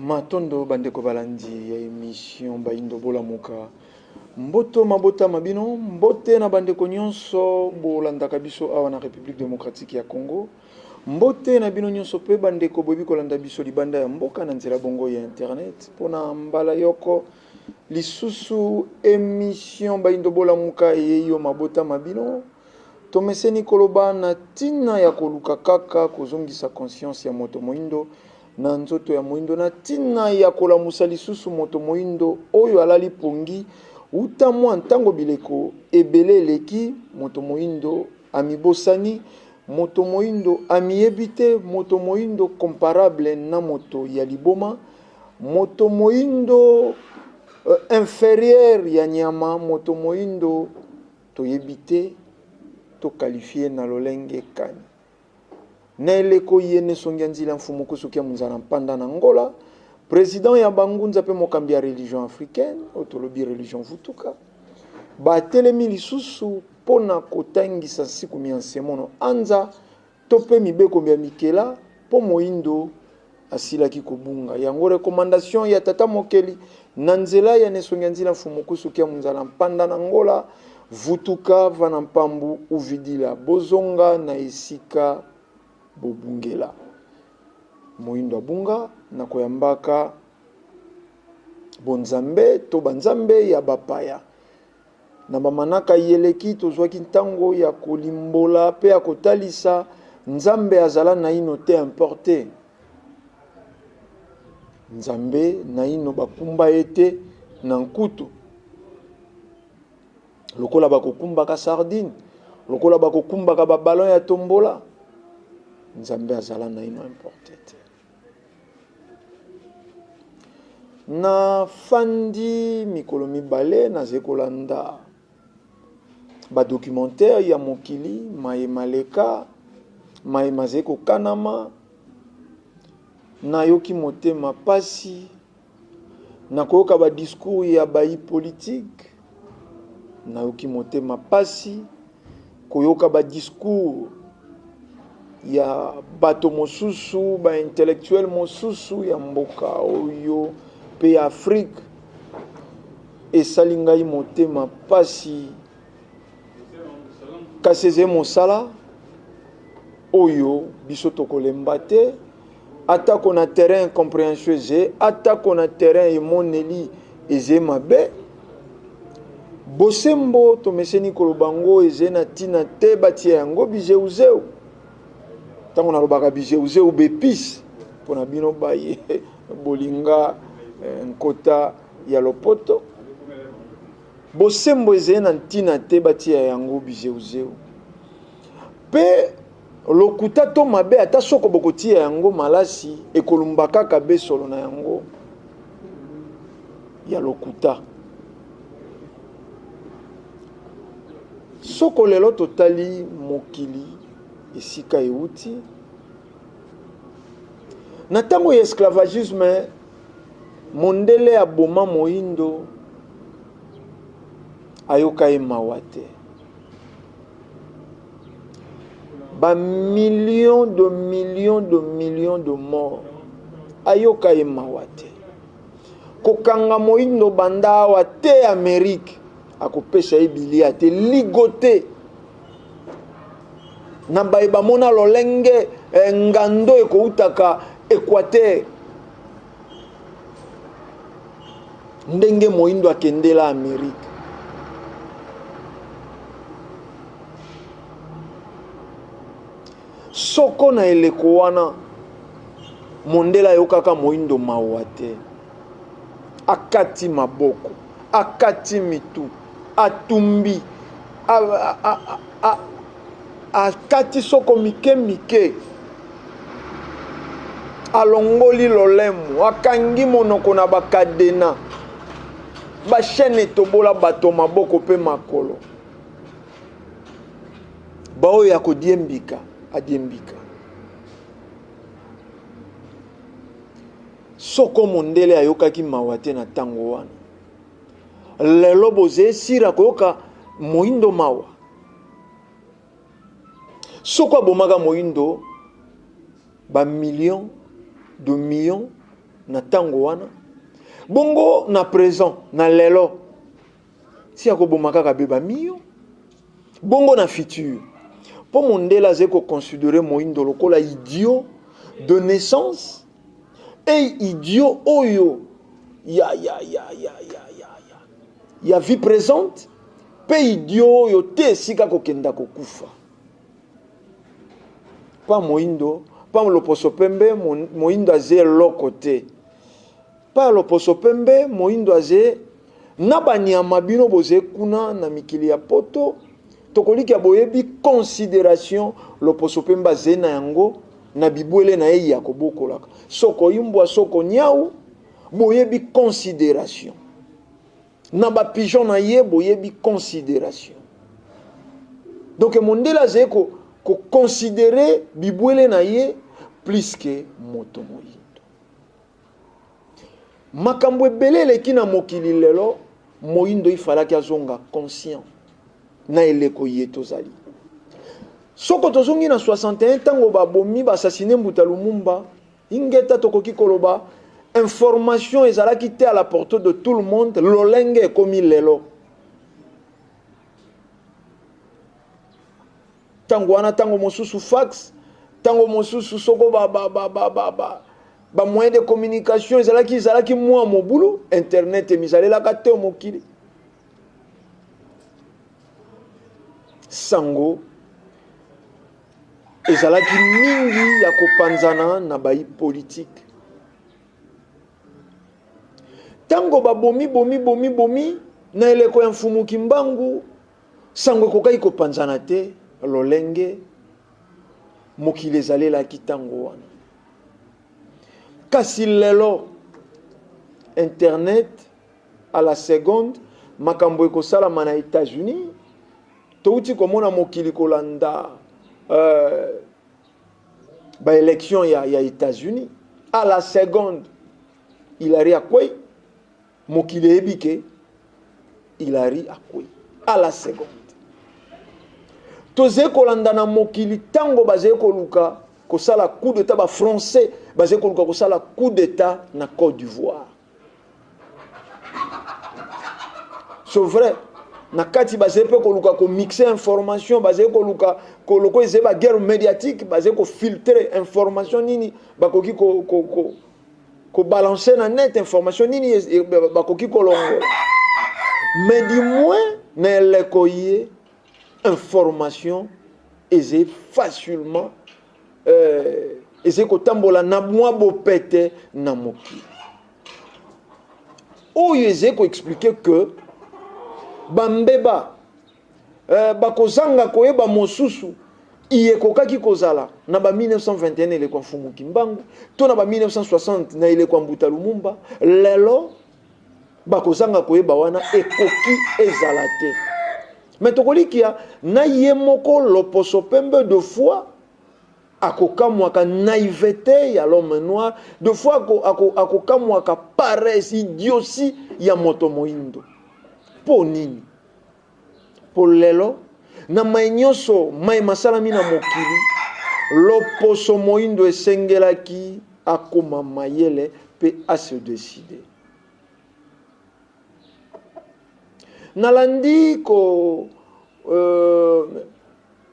Matondo bandeko balandi ya émission Baindo Bolamuka. Mboto mabota mabino, mbote na bandeko nyonso bolandaka biso awa na République démocratique ya Congo. Mbote na bino nyonso pe bandeko bobi kolanda biso libanda ya mboka na nzela bongo ya internet. Pona mbala yoko lisusu émission Baindo Bolamuka yeyo mabota mabino. Tomeseni koloba na tina ya koluka kaka kozongisa conscience ya moto moindo. Na nzoto ya moindo na tina ya kolamusa lisusu moto moindo oyo alali pongi uta mwa ntango bileko ebele eleki moto moindo amibosani moto moindo amiebite moto moindo comparable na moto ya liboma moto moindo inférieur ya nyama moto moindo toyebite to qualifié na lolenge kani na eleko yene songia nzila mfumu kusukia munzana mpanda na Angola président ya bangunza pe mokambi ya religion africaine otolobi religion vutuka ba telemi lisusu pona kotangisa siku miansemono anza tope mibeko ya mikela po moindo asilaki kobunga yango recommandation ya tata mokeli na nzela ya nesongia nzila mfumu kusukia munzana mpanda na Angola vutuka vana mpambu uvidila bozonga na esika bobungela moindo abunga na koyambaka bonzambe to banzambe ya bapaya na bamanaka yeleki tozwaki ntango ya kolimbola pe ya kotalisa nzambe azala na ino te importe nzambe na ino bakumba ete na nkutu lokola bakokumbaka sardine lokola bakokumbaka babalon ya tombola nzambe azala na ino importe te na fandi mikolo mibale nazekolanda ba documentaire ya mokili mayemaleka mayemazeko kanama na yoki motema pasi na koyoka ba discours ya bayi politique na yoki motema pasi koyoka ba discours ya bato mosusu ba intellectuel mosusu ya mboka oyo pe Afrique esalingai motema pasi kaseze mosala oyo biso tokolemba te atako na terrain compréhension eze atako na terrain emoneli eze mabe bosembo tomeseni kolobango eze na tina te batia yango bizeuzeu tango nalobaka bizeuzeu bepisi pona bino baye bolinga nkota ya lopoto bosembo eze na ntina te batia yango bizeuzeu pe lokuta to mabe ata soko bokotia yango malasi ekolumba kaka besolo na yango ya lokuta soko lelo totali mokili esika euti na tango ya esclavagisme mondele ya boma moindo ayoka ye mawa te ba millions de morts ayoka ye mawa te kokanga moindo banda awa te Amerique akopesa ye bilia te ligote na bayeba mona lolenge ngando ekoutaka Équateur ndenge moindo akendela Amerique soko na eleko wana mondela yokaka moindo mawa te akati maboko akati mitu atumbi akati soko mike mike alongoli lolemu akangi monoko na bakadena ba chaîne tobola bato maboko pe makolo bao ya ko diembika adiembika soko mondele ayokaki mawate na tango wana lelo boze sira koyoka moindo mawa soko abomaka moindo ba millions de millions na tango wana bongo na présent na lelo si akobomaka ka beba millions bongo na futur pour mondela zeko considérer moindo lokola idiot de naissance et idiot oyo ya vie présente pe idiot oyo te sika kokenda kokufa pa moindo pa loposo pembe moindo aze loko te pa loposo pembe moindo aze na banyama bino boze kuna na mikili ya poto tokoliki ya boyebi considération loposo pembe aze na yango na bibwele na ye ya kobokolaka soko yimbwa soko nyau boyebi considération na ba pigeon na ye boyebi considération donc mondela aze ko considérer bibwele na ye plus que moto moyindo makambo ebele eleki na mokili lelo moyindo ifalaki azonga conscient na eleko ye tozali soko tozongi na 61 tango babomi basasine Mbuta Lumumba ingeta tokoki koloba information ezalaki te à la portée de tout le monde lolenge ekomi lelo tango wana tango mosusu fax tango mosusu soko ba moyen de communication ezalaki mwa mobulu internet emizalelaka te mokili sango ezalaki mingi ya kopanzana na bayi politique tango bomi na eleko ya mfumuki mbangu sango ekokai kopanzana te lolenge mokili ezalelaki tango wana kasi lelo internet à la seconde makambo ekosalama na États-Unis touti komona mokili kolanda ba élection ya États-Unis à la seconde Hilary Akwei mokili ebike Hilary Akwei à la seconde toze kolanda na mokili tango baze koluka kosala coup d'état ba français baze koluka kosala coup d'état na Côte d'Ivoire c'est vrai na kati baze pe koluka ko mixer information baze koluka koloko ezeba guerre médiatique baze ko filtrer information nini bakoki ko balancer na net information nini bakoki kolongo mais du moins na lekoye information eze facilement eze kotambola na mwa bopete na mokili oyo eze ko expliquer que bambeba bakozanga koyeba mosusu iyekokaki kozala na ba 1921 ele kwa mfumuki mbangu to na ba 1960 na ele kwa Mbuta Lumumba lelo bakozanga koyeba wana ekoki ezala te mais tokolikia na ye moko loposo pembe de fois akokamwaka naïveté ya l'homme noir de fois akokamwaka paresse idiotie ya moto moindo po nini po lelo na mainyoso mai masalami na mokili loposo moindo esengelaki akoma mayele pe a se décider nalandi ko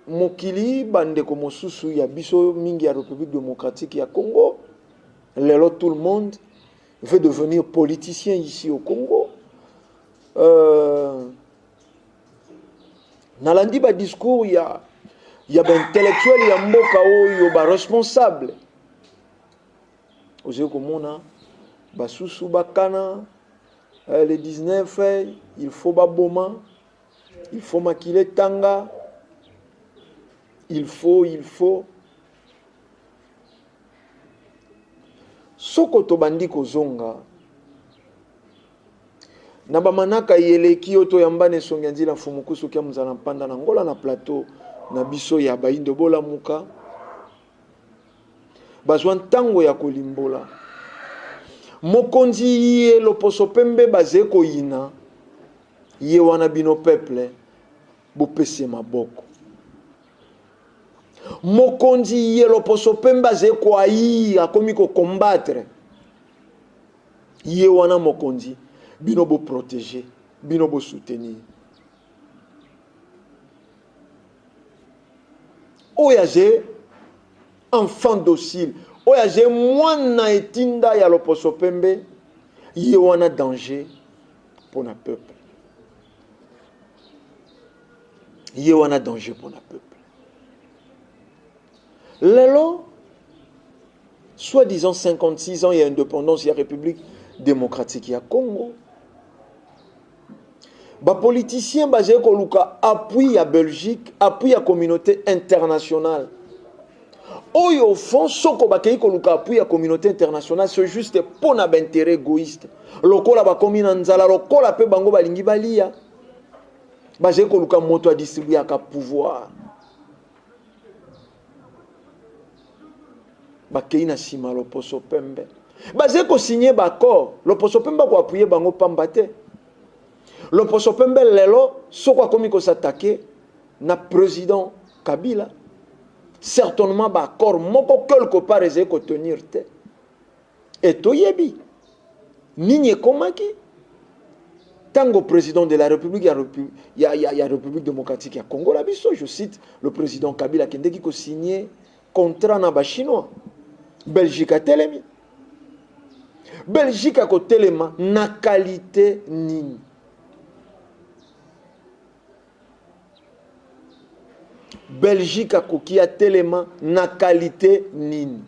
mokili bandeko mosusu ya biso mingi ya République démocratique ya Congo lelo tout le monde veut devenir politicien ici au Congo nalandi ba discours ya ba intellectuel ya mboka oyo ba responsable oze komona basusu bakana le 19 il faut baboma il faut makile tanga il faut soko to bandi kozonga na bamanaka yeleki oto yambane songa nzila fumukusu kia muzala mpanda na ngola na plateau na biso ya Bayindo Bolamuka bazwa ntango ya kolimbola mokonzi ye loposo pembe baze koyina ye wana bino peuple bopese maboko mokonzi ye loposo pembe baze koayi akomi ko combattre ye wana mokonzi bino bo protéger bino bo soutenir oyaje enfant docile oyaje mwana etinda ya loposo pembe ye wana danger pour na peuple ye wana danger pour na peuple lelo soi-disant 56 ans il y a indépendance il y a République démocratique ya Congo ba politicien basé ko luka appui à Belgique appui à communauté internationale oyo au fond soko bakei ko luka appui à communauté internationale c'est juste pour na intérêt égoïste lokola ba komina nzala lokola pe bango balingi balia basé ko luka moto a distribuer ka pouvoir bakei na sima loposo pembe basé ko signer ba accord loposo pembe ko appuyer bango pambate loposo pembe lelo soko akomi ko s'attaquer na président Kabila certainement ba accord moko quelque part ezé ko tenir te et toyebi nini komaki tango président de la République il y a République démocratique ya Congo la biso je cite le président Kabila kendeki ko signer contrat na ba chinois Belgique a telemi Belgique a ko telema na qualité nini Belgique a koki a telema na qualité nini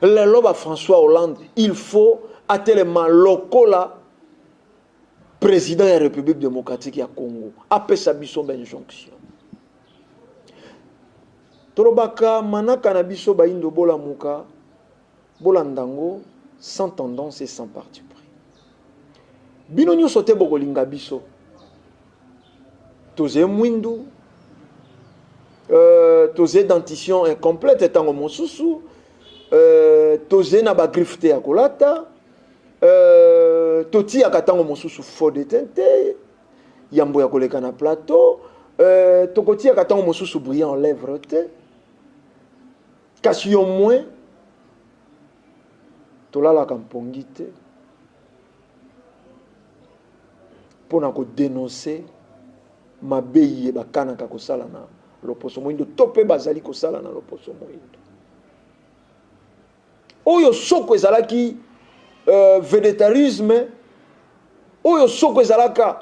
le loba François Hollande il faut a telema lokola président de la République démocratique ya Congo après sa biso ben jonction Torobaka manaka na biso Bayindo Bolamuka bolandango sans tendance et sans parti pris bino nyo sote bokolinga biso toze mwindu toze dentition incomplète tango mosusu toze na ba grifte ya kolata toti akatango mosusu faux de tente yambo ya koleka na plateau tokoti akatango mosusu brillant en lèvres te kasi au moins tolala kampongi te pona ko dénoncer mabeyi bakanaka kosala na loposo moindo tope bazali kosala na loposo moindo oyo soko ezalaki végétarisme oyo soko ezalaka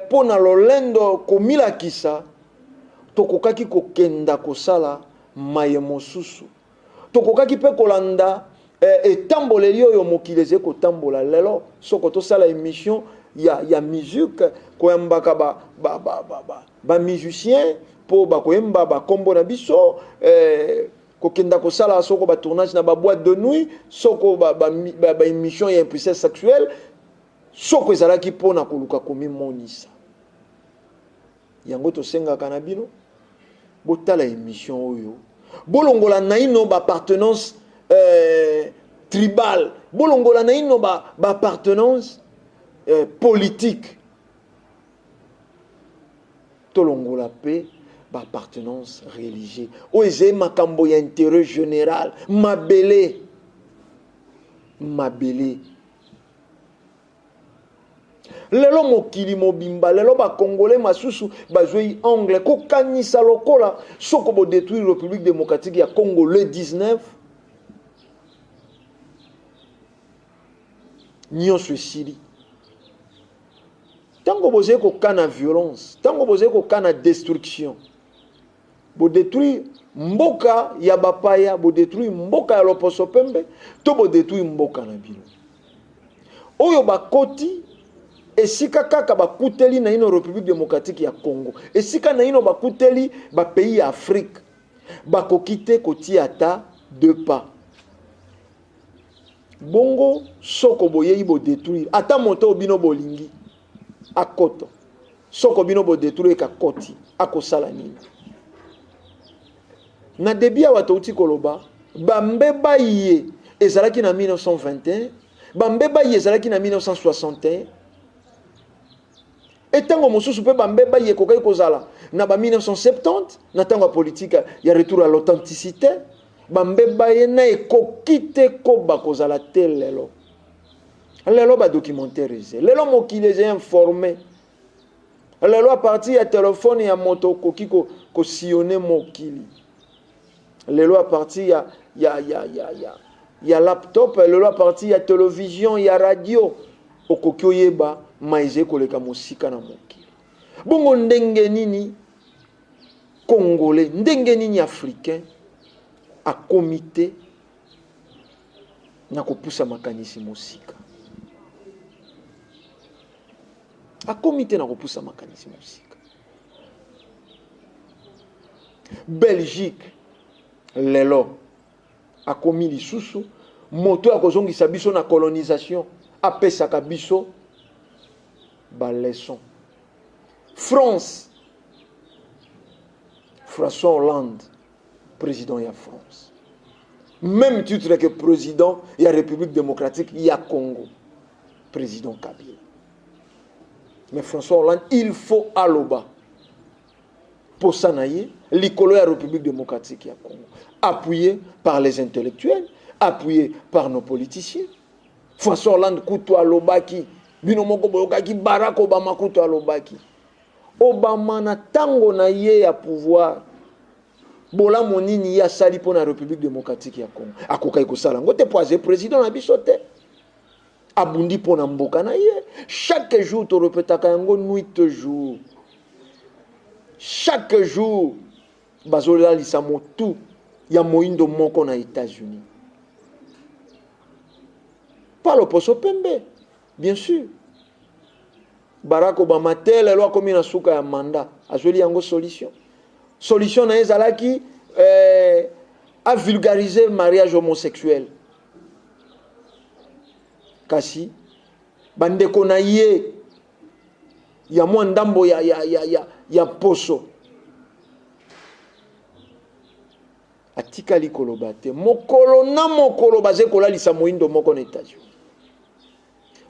pona lolendo komilakisa tokokaki kokenda kosala maye mosusu tokokaki pe kolanda etamboleli oyo mokili eze kotambola lelo soko tosala émission ya musique koyambaka ba musicien po bakoyemba bakombo na biso kokenda kosala soko ba tournage na ba boîte de nuit soko ba émission ya impuissance sexuelle soko ezalaki pona koluka komimonisa yango tosengaka na bino botala émission oyo bolongola naino ba appartenance tribal bolongola naino ba appartenance politique tolongola pe ba appartenance religieuse oeze makambo ya intérêt général mabele lelo mokili mobimba lelo ba congolais masusu bazoi anglais ko kanisa lokola soko bo détruire République démocratique ya Congo le 19 nyonso esili tango boze ko kana violence tango boze ko kana destruction bo détruire mboka ya bapaya bo détruire mboka ya loposo pembe to bo détruire mboka na bino oyo bakoti esika kaka bakuteli na ino République démocratique ya Congo esika na ino bakuteli ba pays ya Afrique bakokite koti ata deux pas bongo soko boyei bo détruire ata moto bino bolingi akoto soko bino bo détruire ka koti akosala nini na debia watouti koloba bambeba ye ezalaki na 1921 bambeba ye ezalaki na 1961 etango mosusu pe bambeba ye kokai kozala na ba 1970 na tango politique ya retour à l'authenticité bambeba ye na ekokite ko bakozala tel lelo lelo ba documentaire lelo mokili est informé lelo à partir ya téléphone ya moto kokiko ko sillonner mokili lelo à partir ya laptop lelo à partir ya télévision ya radio okoki oyeba maize koleka mosika na mokili bongo ndenge nini congolais ndenge nini africain a comité na kopusa makanisi mosika a comité na kopusa makanisi mosika Belgique lelo a komi lisusu moto akozongisa biso na colonisation apesaka biso ba leçon France François Hollande président de la France. Même titre que président de la République démocratique, il y a Congo. Président Kabila. Mais François Hollande, il faut aloba. Pour ça, l'école de la République démocratique, il y a Congo. Appuyé par les intellectuels, appuyé par nos politiciens. François Hollande, Koutou Alobaki, Binomoko Boyokaki, Barack Obama, Koutou Alobaki. Obama na tango na ye ya pouvoir. Bola monini ya sali pour la République démocratique ya Congo. Akokai ko sala ngote poise président na bisote. Abundi pour na mboka na ye. Chaque jour to répétaka yango nuit jour. Chaque jour bazola lisamo tout ya moindo moko na États-Unis. Pas l'opposo pembe, bien sûr. Barack Obama tel loi comme na suka ya mandat. Azoli yango solution. Solution na ezalaki à vulgariser le mariage homosexuel. Kasi bandeko na ye ya mwandambo ya poso atikali kolobate mokolo na mokolo baze kolalisa moindo moko na États-Unis.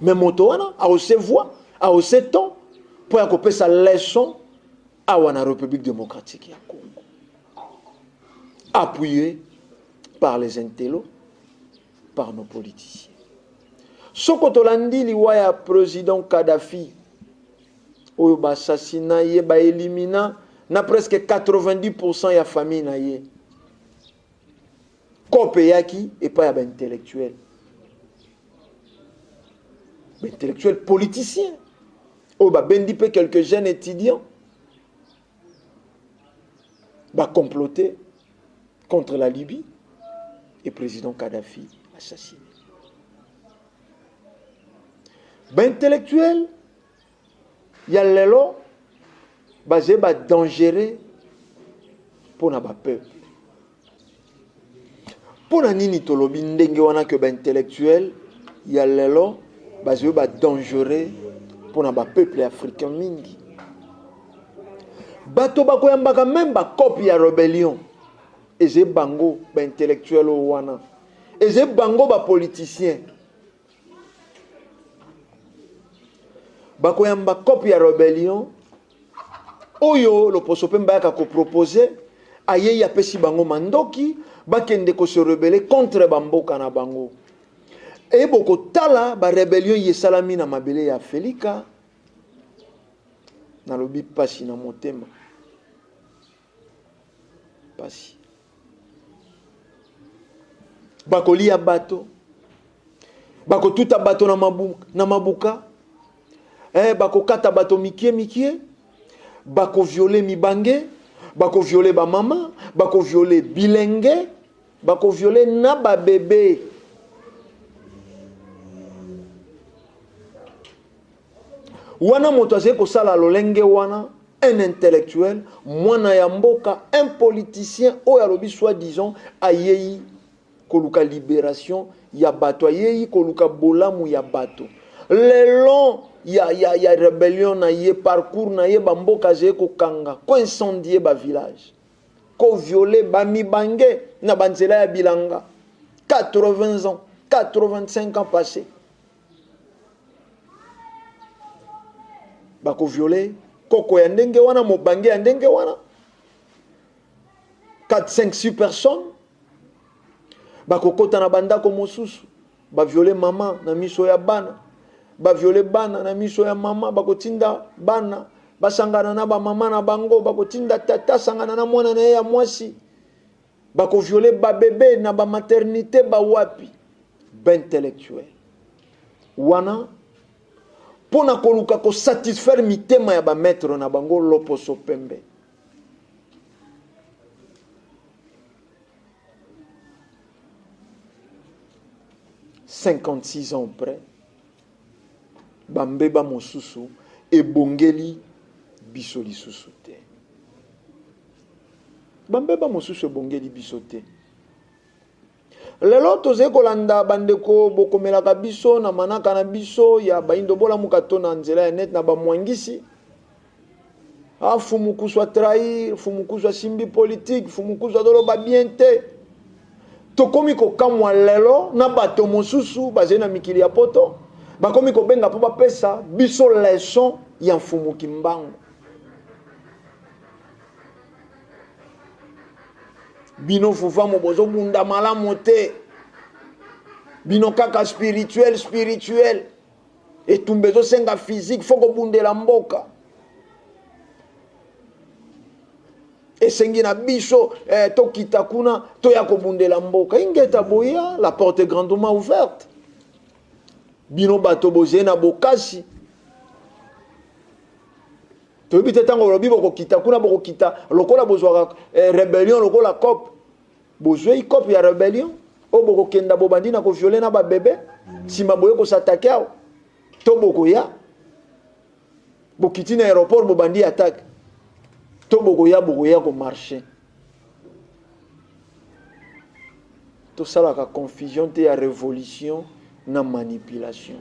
Mais moto wana a ose voix a ose temps pour ya kopesa leçon à la République démocratique du Congo, appuyé par les intellos, par nos politiciens. Ce que tu as dit, le président Kadhafi, où il a assassiné, il a éliminé, na presque 90% de la famille. Kopeyaki et pas intellectuel. Intellectuel politicien. Où il a quelques jeunes étudiants. Va comploter contre la Libye et le président Kadhafi assassiné. Ben intellectuel, il y a l'élo basé sur dangereux pour notre peuple. Pour la nini tolobi ndenge wana que ben intellectuel, il y a l'élo basé sur dangereux pour notre peuple africain mingi. Bato bakoyambaka même ba copie ya rébellion eze bango ba intellectuel wana eze bango ba politicien bakoyamba copie ya rébellion oyo lo poso pemba ka ko proposer aye ya pesi bango mandoki bakende ko se rebeller contre bamboka na bango e boko tala ba rébellion yesalami na mabele ya Felika na lobi pasi na motema pasi bakolia bato bakotuta bato na mabuka bakokata bato mikie bako violer mibange bako violer ba mama bako violer bilenge bako violer na ba bébé wana moto azali kosala lolenge wana un intellectuel mwana ya mboka un politicien oyo alobi soi-disant ayei koluka libération ya bato ayeyi koluka bolamu ya bato le long ya rébellion na ye parcours na ye bamboka zeye kokanga ko incendie ba village ko violer ba mibange na banzela ya bilanga 80 ans 85 ans passés bako violer koko ya ndenge wana mobange ya ndenge wana 4 5 6 personnes bako kota na bandako mosusu ba violer mama na miso ya bana ba violer bana na miso ya mama bako tinda bana basangana na ba mama na bango bako tinda tata sangana na mwana na ya mwasi bako violer ba bébé na ba maternité ba wapi ba intellectuel wana pona koluka ko satisfaire mitema ya ba maître na bango loposo pembe. $56 ans après, bambeba mosusu ebongeli biso lisusu te. Bambeba mosusu ebongeli biso te. Lelo toze kolanda bandeko bokomelaka biso na manaka na biso ya baindo bola mukato na nzela ya net na bamwangisi. Fumukuswa trahir, fumukuswa simbi politique, fumukuswa doloba bien te. Tokomi ko kamwa lelo na bato mosusu bazena mikili ya poto bakomi ko benga po bapesa biso leçon ya mfumuki mbango bino fufa mo bozo bunda malamu te bino kaka spirituel etumbezo senga physique foko bundela mboka esengi na biso tokita kuna toya kobundela mboka ingeta boya la porte est grandement ouverte bino bato bozena bokasi toyebi te tango lobi bokokita kuna bokokita lokola bozwaka rébellion lokola cop bozwei cop ya rébellion o bokokenda bobandi na koviole na babebe nsima boye kosatake awo to bokoya bokiti na aéroport bobandi attaque to bokoya ko marcher to salaka confusion te ya révolution na manipulation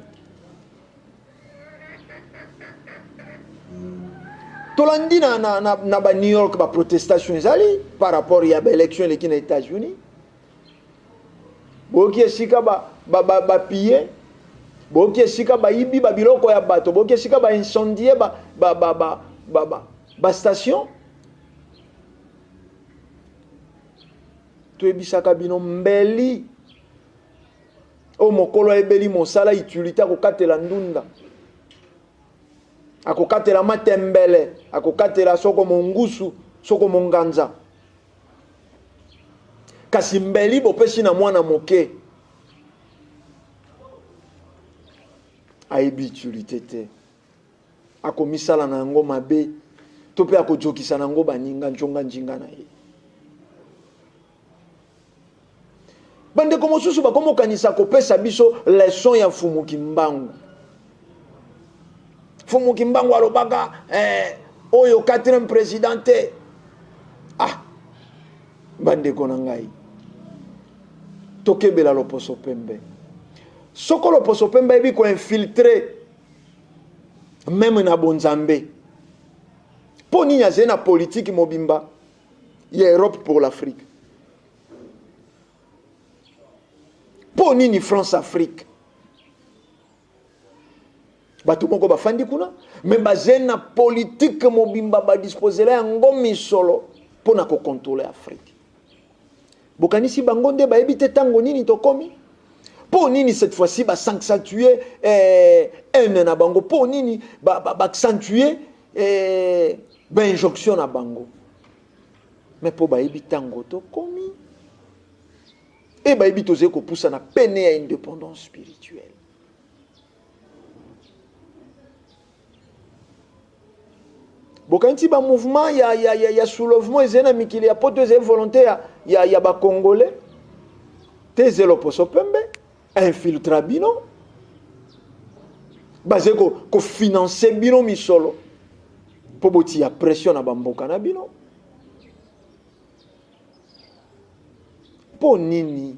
tolandi na ba New York ba protestation ezali par rapport ya ba élection eleki na États-Unis boki esika ba piller boki esika ba yibi ba biloko ya bato boki esika ba incendier ba station toyebisaka bino mbeli o mokolo ebeli mosala utilité akokatela ndunda akokatela matembele akokatela soko mongusu soko monganza kasi mbeli bopesi na mwana moke ayebi utilité te akomisala na yango mabe to pe akojokisa na yango baninga njonga njinga na ye bandeko mosusu bakomokanisa kopesa biso leçon ya mfumuki mbangu mfumuki mbangu alobaka oyo 4e président te bandeko na ngai tokebela loposo pembe soko loposo pembe ebi koinfiltre même na bonzambe po nini aze na politique mobimba ya Europe pour l'Afrique po nini France Afrique bato moko bafandi kuna me baze na politique mobimba badisposela yango misolo mpo na kokontrole Afrique bokanisi bango nde bayebi te ntango nini tokomi po nini cette fois-ci basanctuer ene na bango po nini baaccentuer bainjonction na bango me po bayebi ntango tokomi et bayebi toze kopusa na pene ya indépendance spirituelle bokanti ba mouvement ya soulèvement ezena mikili ya poto ezena volonté ya ba congolais teze loposo pembe infiltra bino basé ko financer bino misolo po boti ya pression na bamboka na bino po nini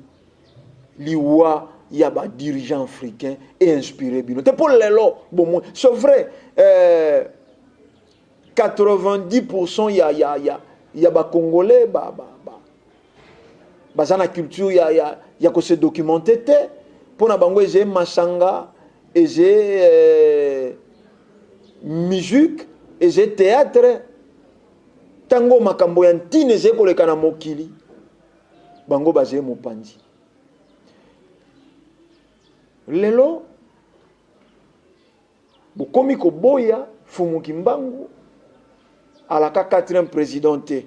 liwa ya ba dirigeant africain et inspiré bino te pour lelo bon c'est vrai 90% ya ba congolais bazana culture ya ko se documenter te pona bango eze masanga eze musique eze théâtre tango makambo ya ntine eze koleka na mokili bango baze mopanzi lelo bokomi koboya Fumuki Mbangu alaka 4e président te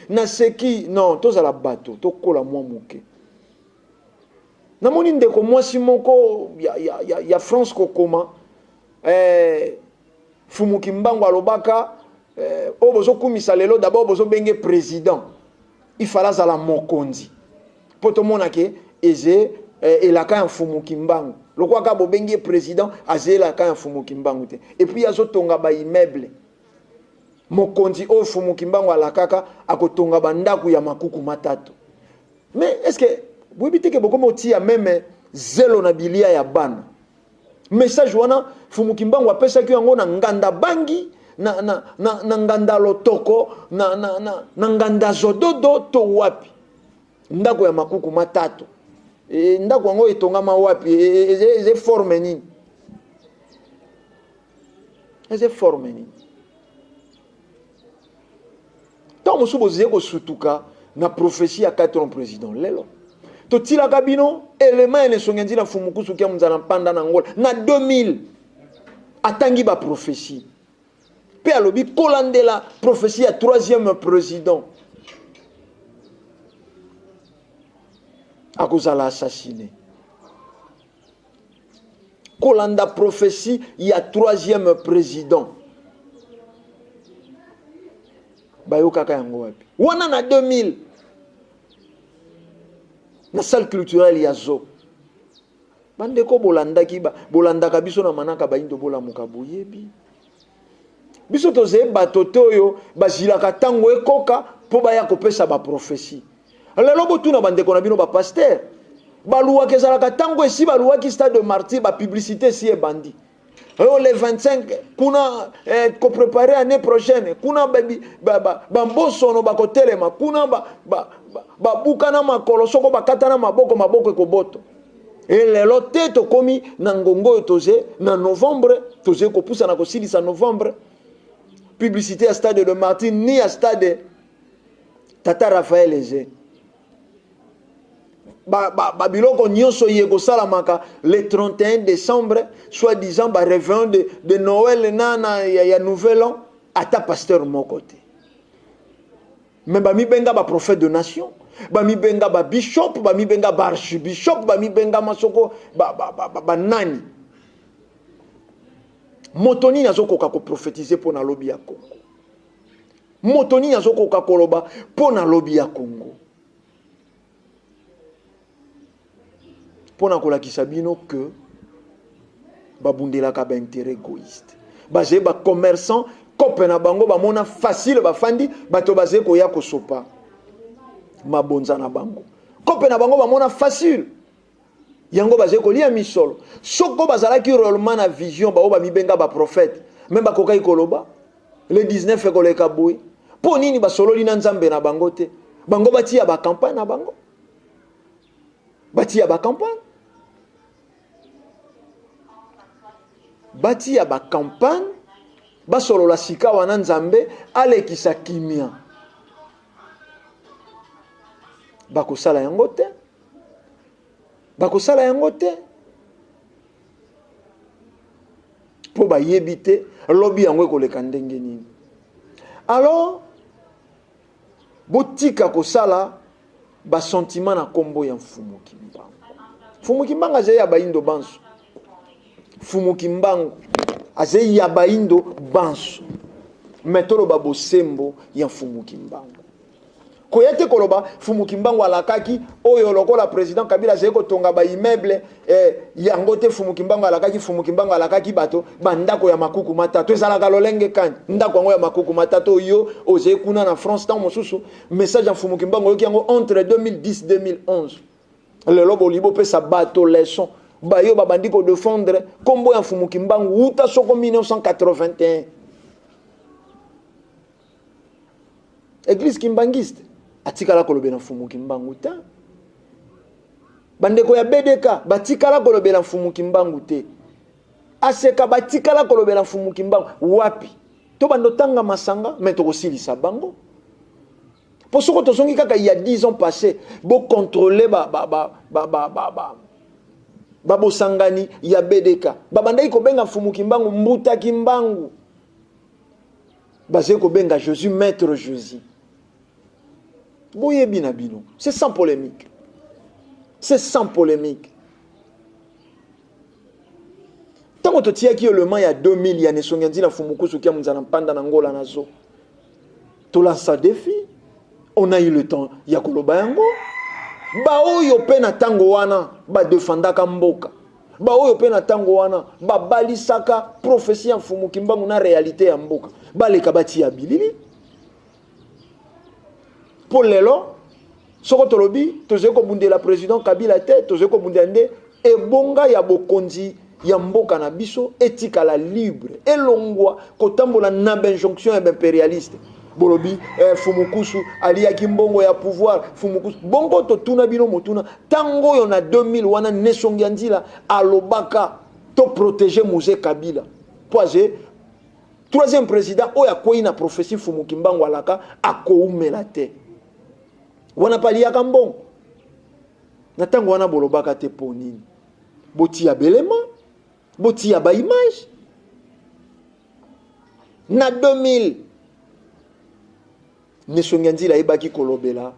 na seki non tozala bato tokola mwa moke namoni ndeko mwasi moko ya France kokoma Fumuki Mbangu alobaka o bozo kumisa lelo d'abord bozo benge président il fallait azala mokonzi poto monake eze elaka ya Fumuki Mbangu lokwa ka bo benge président azelaka ya Fumuki Mbangu te et puis azotonga ba immeuble mokonzi o Fumuki Mbangu alakaka akotonga bandaku ya makuku matatu mais est-ce que vous évitez que beaucoup motia même zelo na bilia ya bana message wana Fumuki Mbangu apesa ki yango na nganda bangi na nganda lotoko na nganda zododo to wapi ndako ya makuku matatu ndako yango etongama wapi eze forme nini eze forme nini tant mosubo zeko sutuka na prophétie ya 4 président lelo to tila kabino élément ene songendi na Fumukusu kia munzana panda na Angola na 2000 atangi ba prophétie pe alobi kolandela prophétie ya 3e président akozala assassiné kolanda prophétie ya 3e président bayokaka yango wapi wana na 2000 na salle culturelle ya zo bandeko bolandaka biso na manaka bayindo bolamuka boyebi biso toze batote oyo bazilaka tango ekoka po baya kopesa ba prophétie lelo botuna bandeko na bino ba pasteur baluwaki ezalaka tango esi baluwaki stade de martyr ba publicité si e bandi le 25 kuna ko préparer année prochaine kuna bambosono bakotelema kuna babukana makolo soko bakatana maboko ekoboto et lelo te tokomi na ngongo toze na novembre toze kopusa na kosilisa novembre publicité à stade de Martin ni à stade Tata Raphaël Eze biloko nyonso yeko salamaka le 31 décembre soi-disant réveillon de Noël ya nouvel an ata pasteur moko te mais mi benga ba prophète de nation mi benga ba bishop mi benga ba archbishop mi benga masoko nani motoni nazokoka ko prophétiser pour na lobi ya Congo motoni nazokoka koloba pour na lobi ya Congo pour na kolakisa bino que babundelaka ba intérêt égoïste bazé ba commerçant kope na bango ba mona facile ba fandi bato bazé ko ya kosopa mabonza na bango kope na bango ba mona facile yango bazé ko lia misolo soko bazalaki réellement na vision ba oba mibenga ba prophète même ba kokai koloba le 19 ekoleka boy po nini ba sololi na nzambe na bango te bango bati ya ba campagne na bango bati ya ba campagne bati ya ba campagne basolo la sika wana nzambe alekisa kimia bakosala yango te po bayebi te lobi yango ekoleka ndenge nini alors botika kosala basentiment na kombo ya Fumuki Mbangu Fumuki Mbangu aze ya baindo banso Fumuki Mbangu aze ya baindo banso metolo babosembo ya Fumuki Mbangu koyete koloba Fumuki Mbangu alakaki oyo lokola président Kabila zeko tonga ba immeuble yango te Fumuki Mbangu alakaki bato bandako ya makuku matatu ezalaka lolenge kani ndako yango ya makuku matatu oyo oze kuna na France tant mosusu message ya Fumuki Mbangu yoki yango entre 2010 2011 Le lobo libo pe sa bateau leçon. Bayo babandi ko défendre kombo ya Mfumu Kimbangu uta soko 1981. Église kimbangiste atikala kolobela Mfumu Kimbangu ta. Bandeko ya BDK batikala kolobela Mfumu Kimbangu te. Aseka batikala kolobela Mfumu Kimbangu wapi? To bando tanga masanga mais to kosilisa bango. Pour ce que tu as il y a 10 ans passés, pour contrôler Babo Sangani, il y a BDK. Babandai ko benga Mfumu Kimbangu, Mbuta Kimbangu. Basé ko benga Jésus, maître Jésus. Boye binabino. C'est sans polémique. C'est sans polémique. Tant que tu as qui le man il y a 2000, il y a des songanzi la Fumukusu qui a muzana panda nangola nazo. Tu lances un défi. On a eu le temps. Il y a koloba yango. Ba oyo pe na tango wana ba defendaka mboka. Ba oyo pe na tango wana ba balisaka prophétie ya Mfumu Kimbangu na réalité ya mboka. Ba leka bati ya bilili. Pour lelo soko tolobi tozeko bundela président Kabila te tozeko bundende ebonga ya bokonzi ya mboka na biso etika la libre elongwa kotambola na benjonction ya impérialiste. Bolobi Fumukusu alia kimbongo ya pouvoir Fumukusu bongo to tuna bino motuna tango yo na 2000 wana nesongi nzila alobaka to protéger Mzee Kabila poise troisième président oya koyi na prophétie Mfumu Kimbangu alaka akoumela te wana palia kambongo na tango wana bolobaka te ponini boti ya belema boti ya ba image na 2000 Nesonganzila ibaki kolobela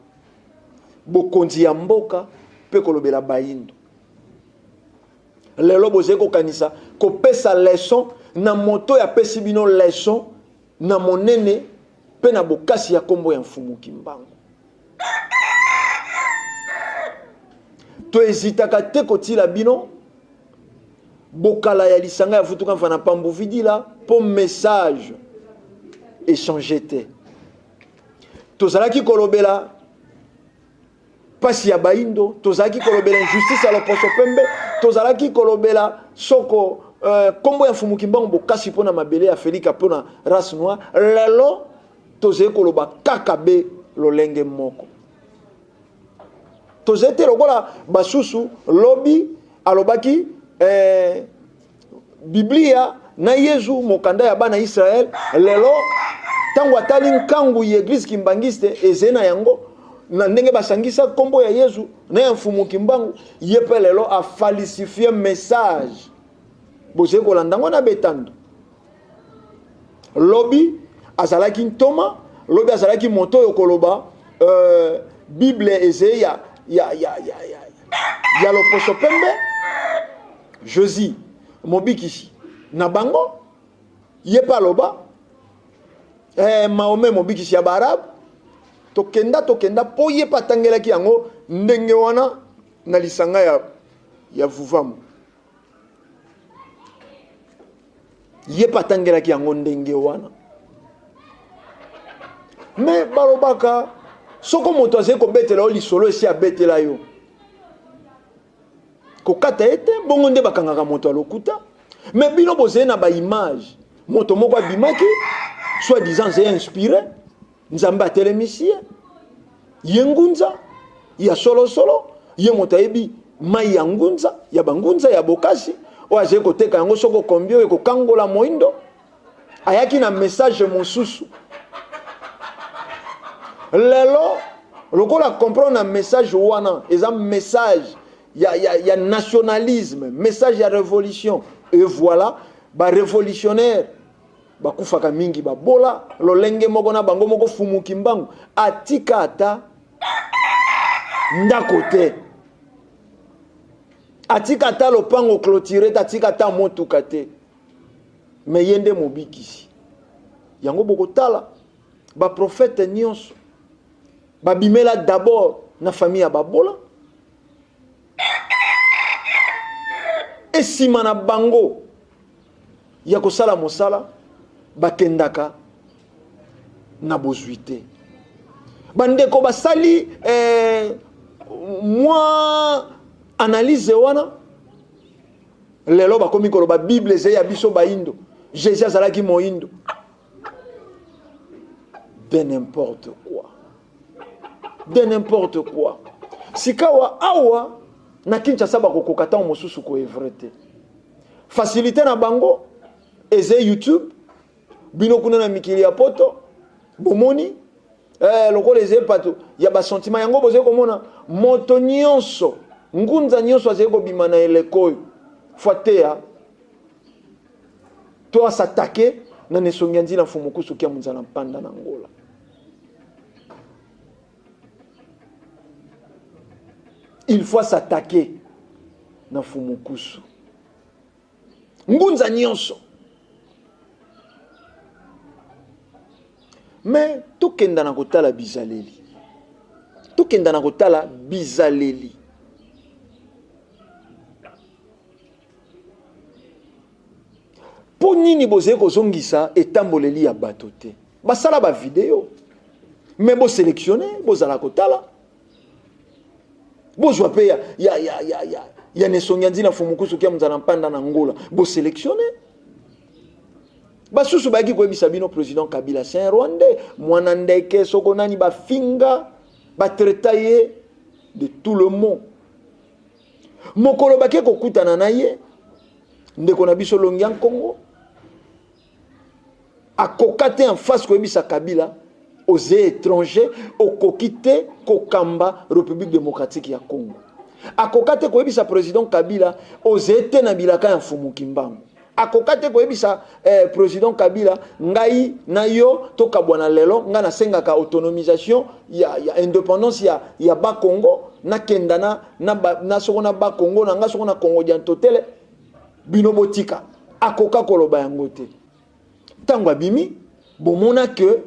bokonzi ya mboka pe kolobela baindo lelo bozeko kanisa ko pesa leçon na moto ya pesi bino leçon na monene pe na bokasi ya kombo ya Mfumu Kimbangu to hésitaka te kotila bino bokala ya lisanga ya futuka mfana pambu vidila po message échanger te tozalaki kolobela pasi ya baindo tozalaki kolobela injustice ya loposo pembe tozalaki kolobela soko kombo ya Mfumu Kimbangu bokasi pona mabele ya Felika pona race noire lelo tozali koloba kaka be lolenge moko tozete lokola basusu lobi alobaki Biblia na Yesu mokanda ya bana Israel lelo tango atali nkangu ya Église kimbangiste ezena yango na ndenge basangisa kombo ya Yesu na ya Mfumu Kimbangu yepe lelo a falsifier message boze kolandango na betando lobi azalaki ntoma lobi azalaki moto yo koloba Bible eze ya loposo pembe Jésus mobikisi na bango yepa loba Mahomet mobikisi ya Barab tokenda po yepa tangelaki yango ndenge wana na lisanga ya vuvamu yepa tangelaki yango ndenge wana mais balobaka soko moto azali kobetela yo lisolo esi abetela yo kokata ete bongo nde bakangaka moto alokuta mais bino bozali na baimage moto moko abimaki soi-disant c'est inspiré nzambe atelemisi ye ngunza ya solo ye moto ayebi mai ya ngunza ya bangunza ya bokasi o azali koteka yango soko kombio ekokangola moindo ayaki na message mosusu lelo lokola comprendre na message wana eza message ya nationalisme message ya révolution et voilà ba révolutionnaire bakufaka mingi babola lolenge moko na bango moko Mfumu Kimbangu atika ata ndako te atika ata lopango clôturé atika ata motuka te mais yende mobikisi yango bokotala ba prophète nyonso babimela d'abord na famille ya babola esima na bango ya kosala mosala bakendaka na bozwite bandeko basali analyse wana lelo bakomi koloba Bible ze ya biso baindo Jésus azalaki moindo de n'importe quoi, de n'importe quoi. Sikawa awa na Kinshasa bakokokata mosusu ko evrete facilité na bango eze YouTube bino kuna na mikili ya poto bomoni lokole eze pato ya ba sentiment yango boze komona moto nyonso ngunza nyonso azeko bima na elekoyo fatea to s'attaquer na nesongi nzila fumukusu kia munzala mpanda na Angola. Il faut s'attaquer na fumukusu ngunza nyonso. Mais tokenda na kotala bizaleli, tokenda na kotala bizaleli. Po nini boze kozongisa etamboleli ya bato te basala ba video mais bo sélectionner bozala kotala bozwa pe ya nesongi nzina fumukusu kia mzana mpanda na Angola bo sélectionner basusu baki koyebisa bino président Kabila c'est un Rwandais mwana ndeke soko nani bafinga batretaye de tout le monde mokolo bake kokutana na ye ndeko na biso longi en Congo a kokate en face koyebisa Kabila aux étrangers au kokite kokamba République démocratique ya Congo a kokate koyebisa président Kabila aux étés na bilaka ya Mfumukimbangu a kokate koyebisa président Kabila ngai na yo tokabwana lelo nga na sengaka autonomisation ya indépendance ya ba Congo na kendana na sokona ba Congo na nga sokona Congo diantotele bino botika akoka koloba yango te tango abimi bomona que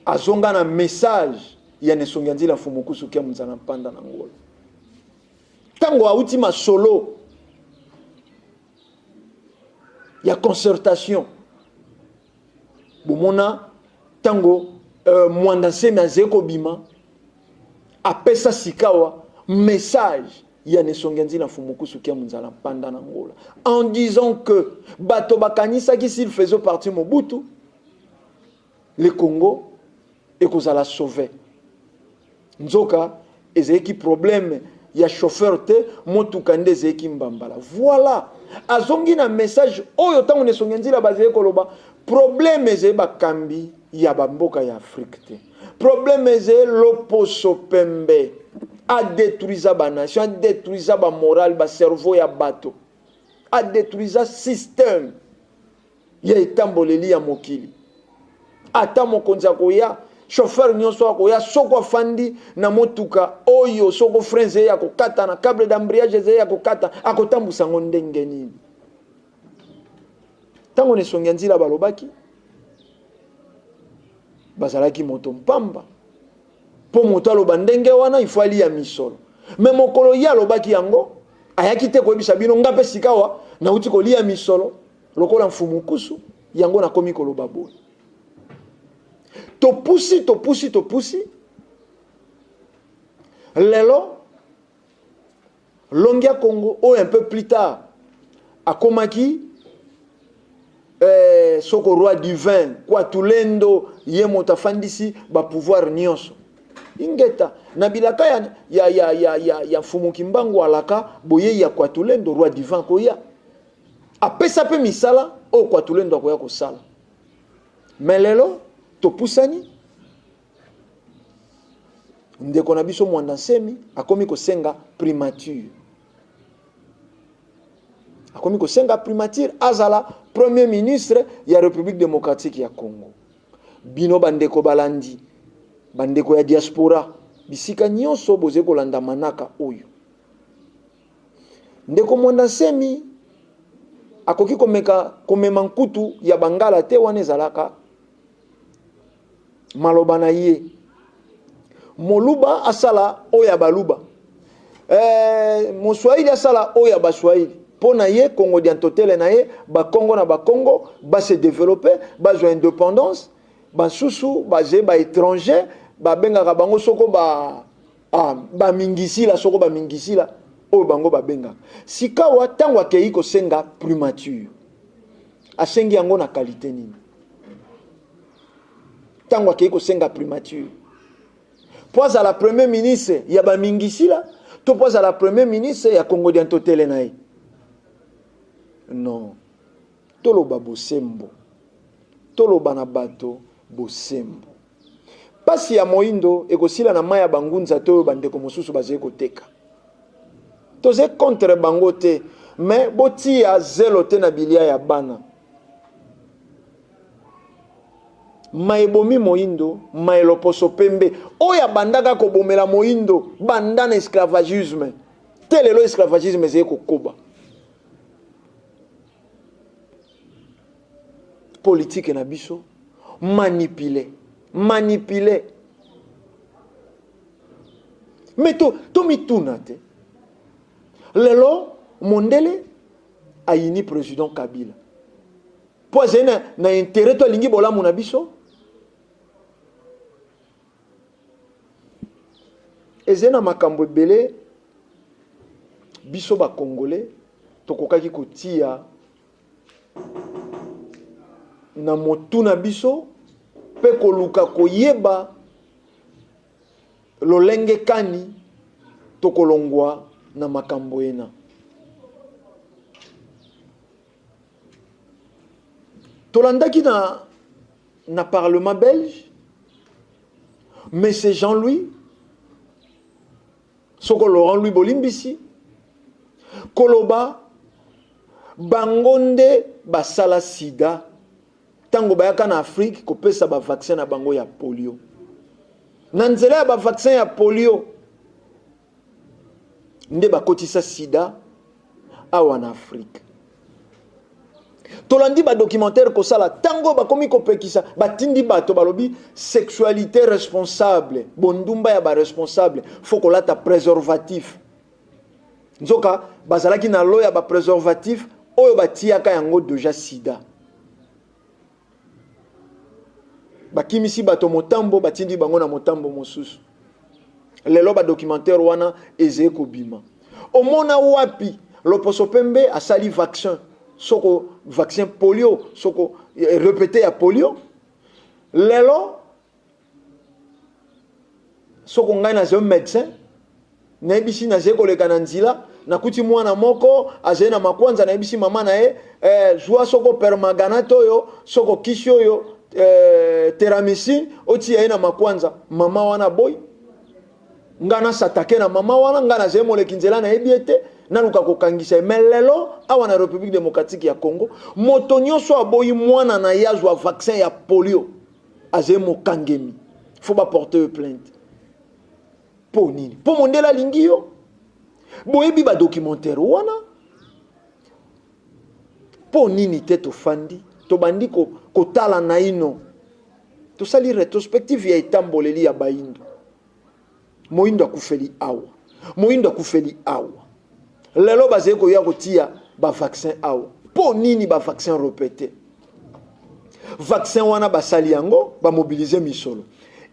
azonga na message ya nesongi nzila fumukusu kia mzana mpanda na Angola tango auti masolo ya concertation bomona tango mwanda nsemi azeko bima apesa sikawa message ya nesongi nzila fumukusu kia mzala mpanda na Angola en disant que bato bakanisa ki s'il faisait partie Mobutu le Congo ekozala sauvé nzoka ezeki problème ya chauffeur te motuka nde ezeki mbambala voilà azongi na message oyo tango nesongi nzila bazeye koloba problème eze bakambi ya bamboka ya Afrique te problème eze loposo pembe a détruisa ba nation, a détruisa ba moral, ba cerveau ya bato, a détruisa système ya etamboleli ya mokili. Ata mokonzi akoya chauffeur nyonso akoya soko fandi na motuka oyo soko frenze ya kokata na câble d'embrayage ze ya kokata akotambusa ndenge nini. Tango ne songi nzila balobaki bazalaki moto mpamba po moto aloba ndenge wana il faut ali ya misolo mais mokolo ya lobaki yango ayaki te koyebisa bino ngape sikawa na uti kolia misolo lokola mfumukusu yango na komi koloba boye topusi lelo Longia Congo ou un peu plus tard a komaki soko roi divin kwa tulendo ye motafandisi ba pouvoir nyonso ingeta na bilaka ya Mfumukimbangu alaka boye ya kwa tulendo roi divin koya apesa pe misala o kwa tulendo koya ko sala melelo topusani ndeko na biso mwanda semi akomi ko senga primature akomi ko senga primature azala premier ministre ya République démocratique ya Congo bino bandeko balandi bandeko ya diaspora bisika nyonso boze kolanda manaka oyo ndeko mwanda semi akoki komema nkutu ya bangala te wana ezalaka maloba na ye moluba asala oya baluba moswahili asala oya baswahili pona ye Congo diantotele na ye ba Congo na ba Congo ba se développer ba zo indépendance ba susu ba ze ba étranger ba benga bango soko ba mingisila soko ba mingisila oyo bango babenga sikawa tango akei kosenga primature asengi yango na qualité nini tango akei kosenga primature po azala premier ministre ya bamingisila to po azala premier ministre ya Congolien totele na ye non toloba bosembo toloba na bato bosembo pasi ya moindo ekosila na maya bangunza to bandeko mosusu bazali koteka toze contre bango te mais botia zelo te na bilia ya bana maebomi moindo maeloposo pembe oya bandaka kobomela moindo banda na esclavagisme te lelo esclavagisme ezali kokoba politique na biso manipuler mais to mituna te lelo mondele ayini président Kabila po azali na intérêt to alingi bolamu na biso ezali na makambo ebele biso bakongole tokokaki kotia na motu na biso pe koluka koyeba lolenge kani tokolongwa na makambo ena tolandaki na parlement belge mais c'est Jean-Louis soko Laurent Louis Bolimbisi koloba bangonde basala sida tango bayaka na Afrique kopesa ba vaccin na bango ya polio na nzela ya ba vaccin ya polio nde bakotisa sida awa na Afrique tolandi ba documentaire kosala tango bakomi kopekisa batindi bato balobi sexualité responsable bondumba ya ba responsable faut kolata préservatif nzoka bazalaki na loya ba préservatif oyo batiaka yango déjà sida bakimisi bato motambo batindi bango na motambo mosusu lelo ba documentaire wana ezeye kobima omona wapi loposo pembe asali vaccin soko vaccin polio soko répété ya polio lelo soko ngai na médecin na ebisi na zeko leka na nzila na kuti mwana moko azali na makwanza na ebisi mama na ye joa soko permaganato yo soko kisho yo teramycine oti ya na makwanza mama wana boy ngana satake na mama wana ngana zemo le kinzela na ebiete naluka kokangisa melelo awa na République démocratique ya Congo moto nyonso aboyi mwana na yazwa vaccin ya polio azemo kangemi faut ba porter plainte po nini po mondela lingio boyebi ba documentaire wana po nini te tofandi tobandi kotala na ino tosali rétrospective ya etamboleli ya baindo moindo akufeli awa moindo akufeli awa lelo bazali koya kotia ba vaccin awa po nini ba vaccin répété vaccin wana basali yango ba mobiliser misolo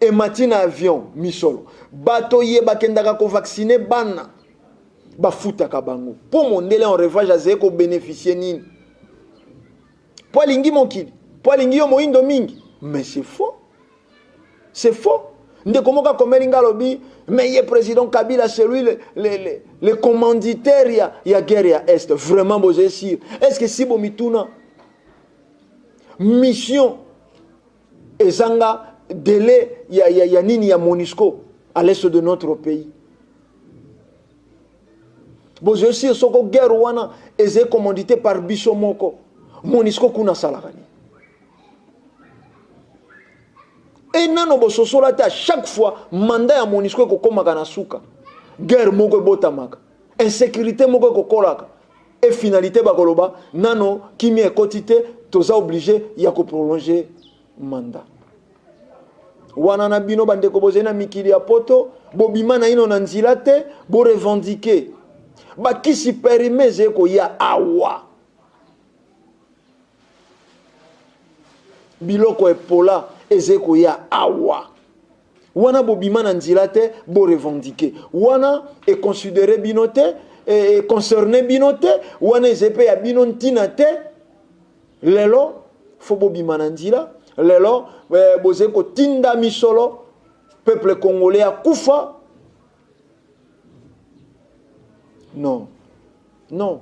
e matina avion misolo bato ye bakendaka ko vacciner bana bafutaka bango po mondele en revanche azali ko bénéficier nini po alingi mokili po alingi yo moindo mingi mais c'est faux ndeko moka komelinga lobi mais ye président Kabila c'est lui le commanditaire ya guerre ya est vraiment bozé sûr est-ce que si bomituna mission ezanga délai ya nini ya MONUSCO à l'est de notre pays bozé sûr soko guerre wana ezé commandité par biso moko MONUSCO kuna salakani et nano bososola te à chaque fois mandat ya MONUSCO kokomaka na suka guerre moko ebotamaka insécurité moko kokolaka et finalité bakoloba nano kimi ekoti te toza obligé ya ko prolonger mandat wana na bino bandeko bozali na mikili ya poto bobima na ino na nzila te bo revendiquer bakisi perime zeko ya awa biloko epola ezeko ya awa wana bobima na nzila te bo revendiquer wana e considérer bino te concerné bino te wana ezepe ya bino ntina te lelo fo bobima na nzela lelo boze kotinda misolo peuple congolais akufa non non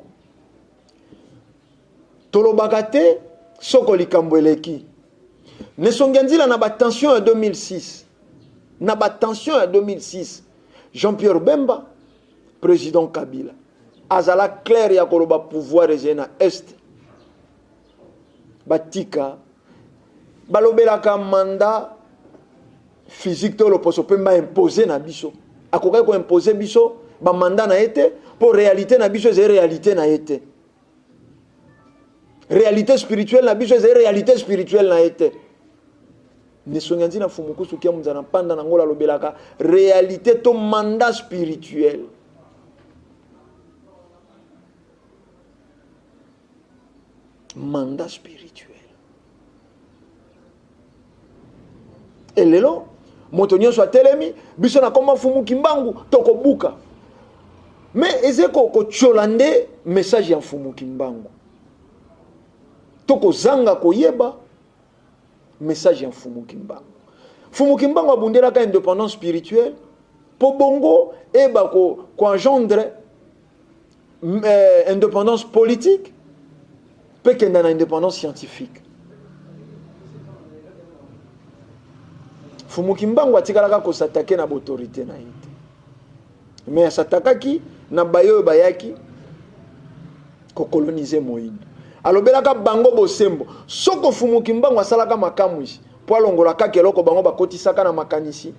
tolobaka te soko likambo eleki nesongi nzela na batension ya 2006 na batension ya 2006 Jean-Pierre Bemba président Kabila azala clair ya koloba pouvoir ezali na est batika balobelaka mandat physique to loposo pe mba imposer na biso akokai ko imposer biso ba mandat na ete pour réalité na biso ezali réalité na ete réalité spirituelle na biso ezali réalité spirituelle na ete nesonganzi na fumukusu kia muzana panda na ngola lobelaka réalité to mandat spirituel mandat spirituel elelo moto nyonso atelemi biso na koma fumuki mbangu toko buka mais ezeko ko cholande message ya fumuki mbangu toko zanga koyeba message ya fumuki mbangu fumuki mbangu abundelaka indépendance spirituelle po bongo eba ko engendre indépendance politique pe kenda na indépendance scientifique fumuki mbangu atikalaka ko s'attaquer na autorité na ite mais asatakaki na bayo bayaki ko coloniser Moïne alobelaka bango bosembo soko fumuki mbangu asalaka makamwishi po alongola kaka eloko bango bakotisaka na makanisi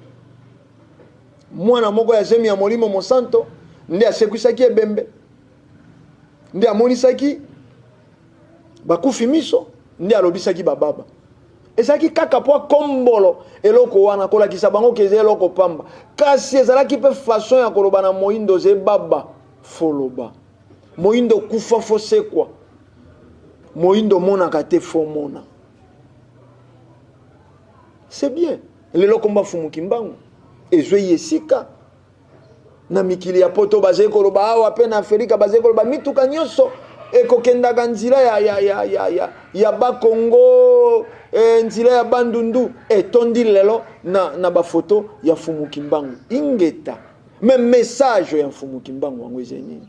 mwana moko ya zemi ya molimo mosanto nde asekwisaki ebembe nde amonisaki bakufi miso nde alobisaki bababa ezalaki kaka po kombolo eloko wana kolakisa bango keze eloko pamba kasi ezalaki pe façon ya koloba na moindo ze baba foloba moindo kufa fosekwa moindo mona kate fo mona c'est bien lelo komba fumuki mbangu ezwe yesika na mikili ya poto baze koloba awa pe na Afrika baze koloba mituka nyonso ekokendaka nzila ya bakongo nzila ya bandundu etondi lelo na bafoto ya fumuki mbangu ingeta même message ya fumuki mbangu wango ezeni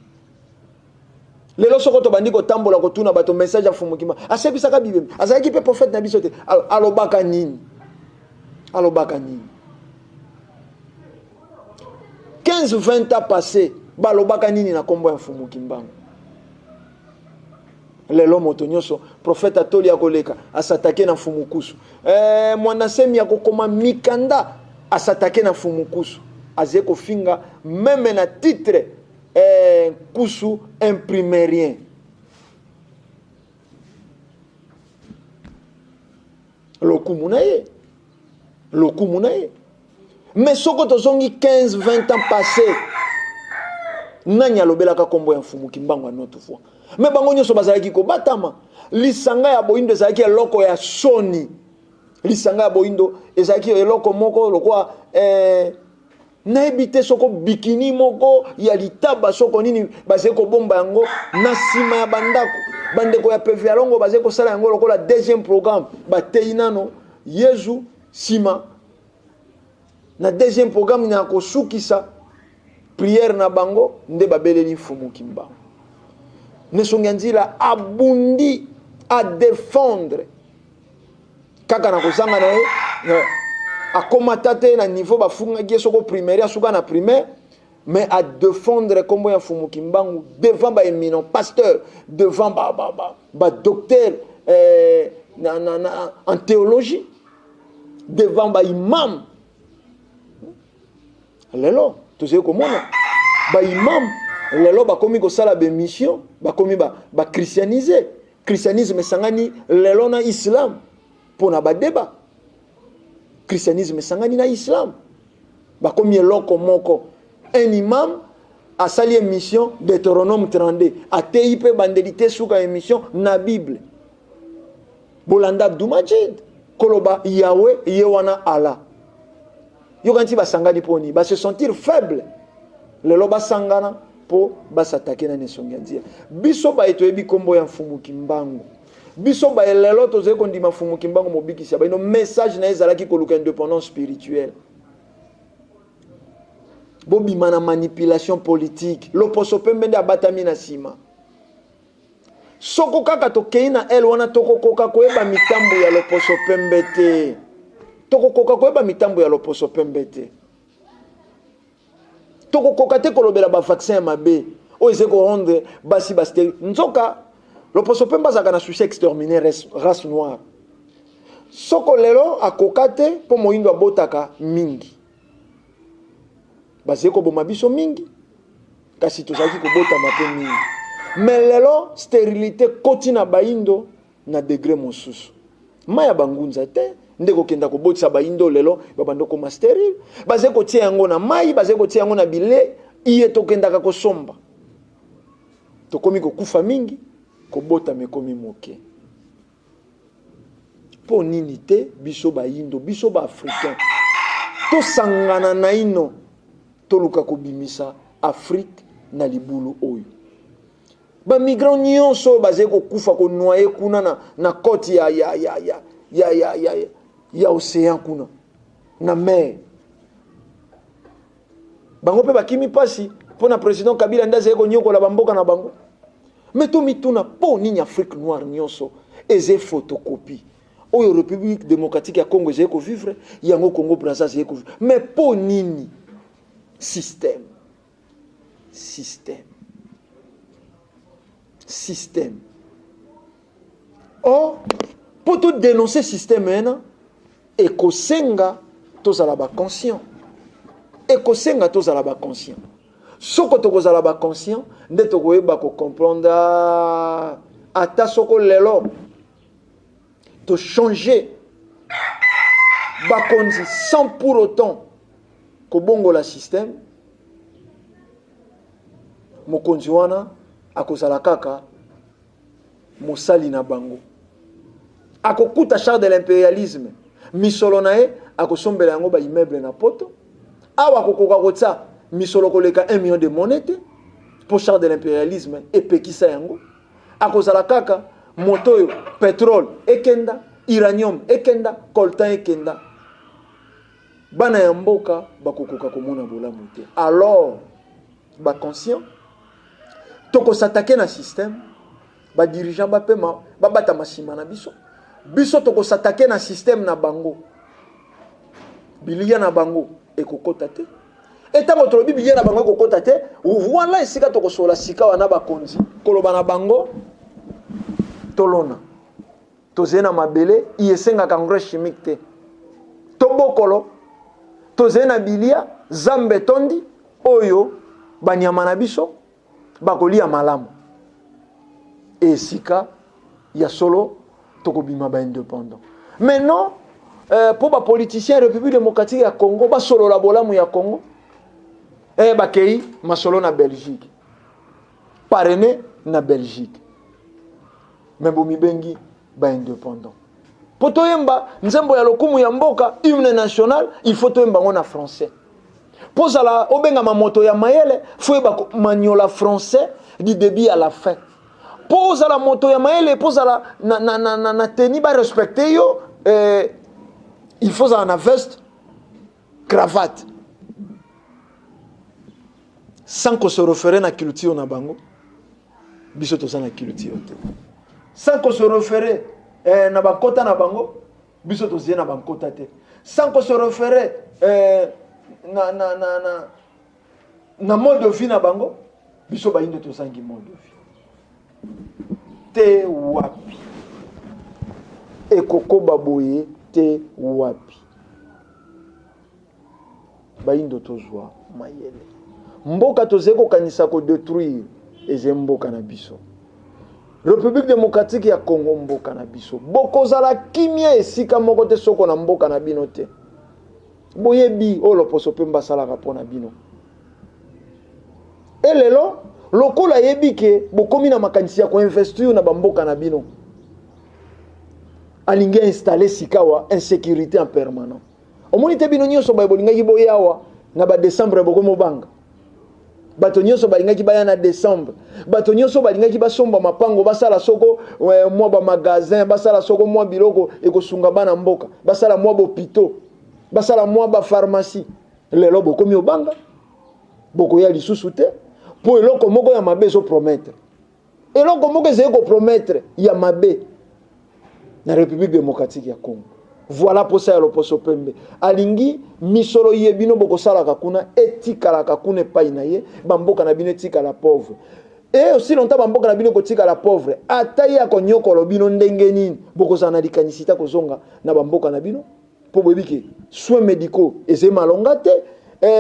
lelo soko to bandi kotambola kotuna bato message ya fumuki mbangu asebisaka bible azalaki pe prophète na biso te alobaka nini 15-20 ans passés balobaka nini na kombo ya fumuki mbangu lelo moto nyonso prophète atoli ya koleka asatake na fumukusu mwanasemi ya kokoma mikanda asatake na fumukusu aze kofinga meme na titre kusu imprime rien lokumu na ye mais soko tozongi 15-20 ans passés nani alobelaka kombo ya fumuki mbangu a notre fois mais bango nyonso bazalaki ko batama lisanga ya boindo ezalaki eloko ya soni lisanga ya boindo ezalaki eloko moko lokwa nayebi te soko bikini moko ya litaba soko nini bazali kobomba yango na nsima ya bandako bandeko ya PV ya longo bazali kosala yango lokola deuxième programme batei nano yezu nsima na deuxième programme na kosukisa prière na bango nde babeleli fumuki mbangu nesongi nzila abundi à défendre kaka na kozanga na ye akomata te na niveau bafungaki soko primaire asuka na primaire mais à défendre kombo ya fumuki mbangu devant ba éminent pasteur devant ba docteur en théologie devant ba imam lelo tozeli komona ba imam lelo bakomi kosala ba mission bakomi ba christianiser christianisme sangani lelo na islam pona ba débat christianisme sangani na islam bakomi eloko moko un imam asali émission Deutéronome 32 atei pe bandelite suka émission na Bible bolanda Abdoumajid koloba Yahweh yewana Allah yokanti basangani poni ba se sentir faible lelo basangana po basatake na nesongi ndia biso ba etoyebi kombo ya mfumu kimbangu biso ba lelo toze kondima mfumu kimbangu mobikisi ba ino message na ezalaki koluka indépendance spirituelle bobima na manipulation politique loposo pembe nde abatami na sima soko kaka tokei na ele wana tokokoka koyeba mitambo ya loposo pembe te tokokoka koyeba mitambo ya loposo pembe te tokokoka te kolobela ba vaccin ya mabe oyo eze korendre basi bastérile nzoka loposo pembe azalaka na souci exterminer race noire soko lelo akoka te mpo moyindo abotaka mingi bazali koboma biso mingi kasi tozalaki kobotama mpe mingi mais lelo stérilité koti na bayindo na degré mosusu mai ya bangunza te nde kokenda kobotisa bayindo lelo babanda koma stérile bazali kotia yango na mai bazali kotia yango na bile iye tokendaka kosomba tokomi kokufa mingi kobotama ekomi moke mpo nini te biso bayindo biso baafricain tosangana na ino toluka kobimisa Afrique na libulu oyo ba migrant nyonso bazali kokufa konoye kuna na côte ya océan kuna na mer bango pe bakimi pasi pona président Kabila ndaze konyokola bamboka na bango meto mituna po nini Afrique noire nyonso eze photocopie oyo République démocratique ya Congo eze ko vivre yango Congo Brazzaville eze ko vivre mais po nini système or pour tout dénoncer système maintenant ekosenga tozala ba conscient ekosenga tozala ba conscient soko tokozala ba conscient nde tokoyeba ko comprendre ata soko lelo to changer ba konzi sans pour autant kobongola système mokonzi wana akozala kaka mosali na bango akokuta char de l'impérialisme misolo na ye akosombela yango ba immeuble na poto awa kokoka kotsa misolo koleka 1 million de monnaie pour char de l'impérialisme epekisa yango akozala kaka moto yo pétrole ekenda uranium ekenda coltan ekenda bana ya mboka bakokoka komona bolamu te alors ba conscient toko s'attaquer na système ba dirigeant ba pema ba bata masima na biso toko s'attaquer na système na bango bilia na bango ekokota te eta ko bilia na bango ekokota te voilà esika toko sola sika wana ba konzi koloba na bango tolona tozena mabele yesenga engrais chimique te tobokolo tozena bilia zambe tondi oyo banyama na biso bakolia malamu esika ya solo tokobima ba indépendant maintenant pour ba politicien République démocratique ya Congo ba solo la bolamu ya Congo bakei masolo na Belgique parrainé na Belgique mais bomi bengi ba indépendant poto yemba nzembo ya lokumu ya mboka hymne national il faut to yemba ngona français pozala obenga mamoto ya mayele faut ba maniola français du début à la fin pozala moto ya mayele pozala na teni ba respecter yo il faut ça na veste cravate sans qu'on se réfère na culture na bango biso to sana culture te sans qu'on se réfère na bakota na bango biso to zena bankota te sans qu'on se réfère na mode de vie na bango biso ba inde to sangi mode de vie te wapi ekoko baboye te wapi ba inde to zwa mayele mboka to zeko kanisa ko détruire eze mboka na biso République démocratique ya Congo mboka na biso bokozala kimia esika moko te soko na mboka na bino te boyebi o loposo pemba sala rapona bino elelo lokola yebi ke bokomi na makanisi ya ko investir na bamboka na bino alingi installer sikawa insécurité en permanent omoni te bino nyonso ba bolinga ki boyawa na ba décembre bokomo banga bato nyonso balingaki baya na décembre, bato nyonso balingaki basomba mapango, basala soko mwa ba magasin, basala soko mwa biloko ekosunga bana mboka, basala mwa bopito, basala mwa ba pharmacie. Lelo bokomi obanga, boko ya lisusu te, po eloko moko ya mabe zo promettre. Eloko moko ezeko promettre ya mabe na République démocratique ya Congo. Voilà pour ça Loposo Pembe. Alingi misolo yebino boko sala kakuna etika la kakune painaye bamboka na bino etika la pauvre. Et aussi longtemps bamboka na bino kotika la pauvre. Ataya konyoko lobino ndenge nini boko sana dikanisita kozonga na bamboka na bino po bebike soins médicaux eze malongate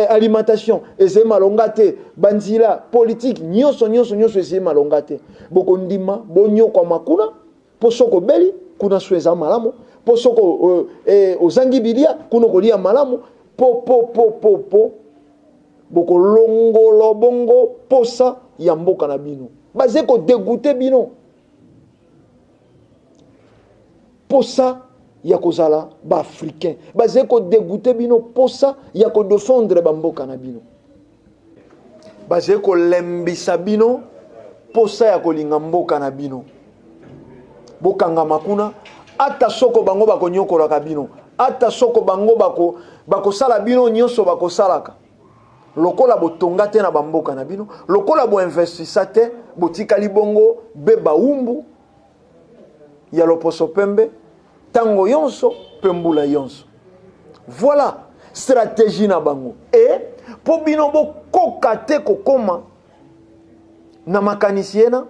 alimentation eze malongate banzila politique nyonso eze malongate boko ndima bonyo kwa makuna po soko beli kuna sweza malamu po soko ozangi bilia kuno kolia malamu po boko longolo bongo posa ya mboka na bino baze ko dégoûter bino posa ya kozala ba africain baze ko dégoûter bino posa ya ko défendre ba mboka na bino baze ko lembisa bino posa ya kolinga mboka na bino bokanga makuna ata soko bango bakonyokola kabino ata soko bango bako sala bino nyonso bako salaka lokola botonga te na bamboka na bino lokola bo investissa te botikali bongo beba umbu ya Loposo Pembe tango yonso pembula yonso. Voilà stratégie na bango et po bino bokoka te kokoma na makanisiena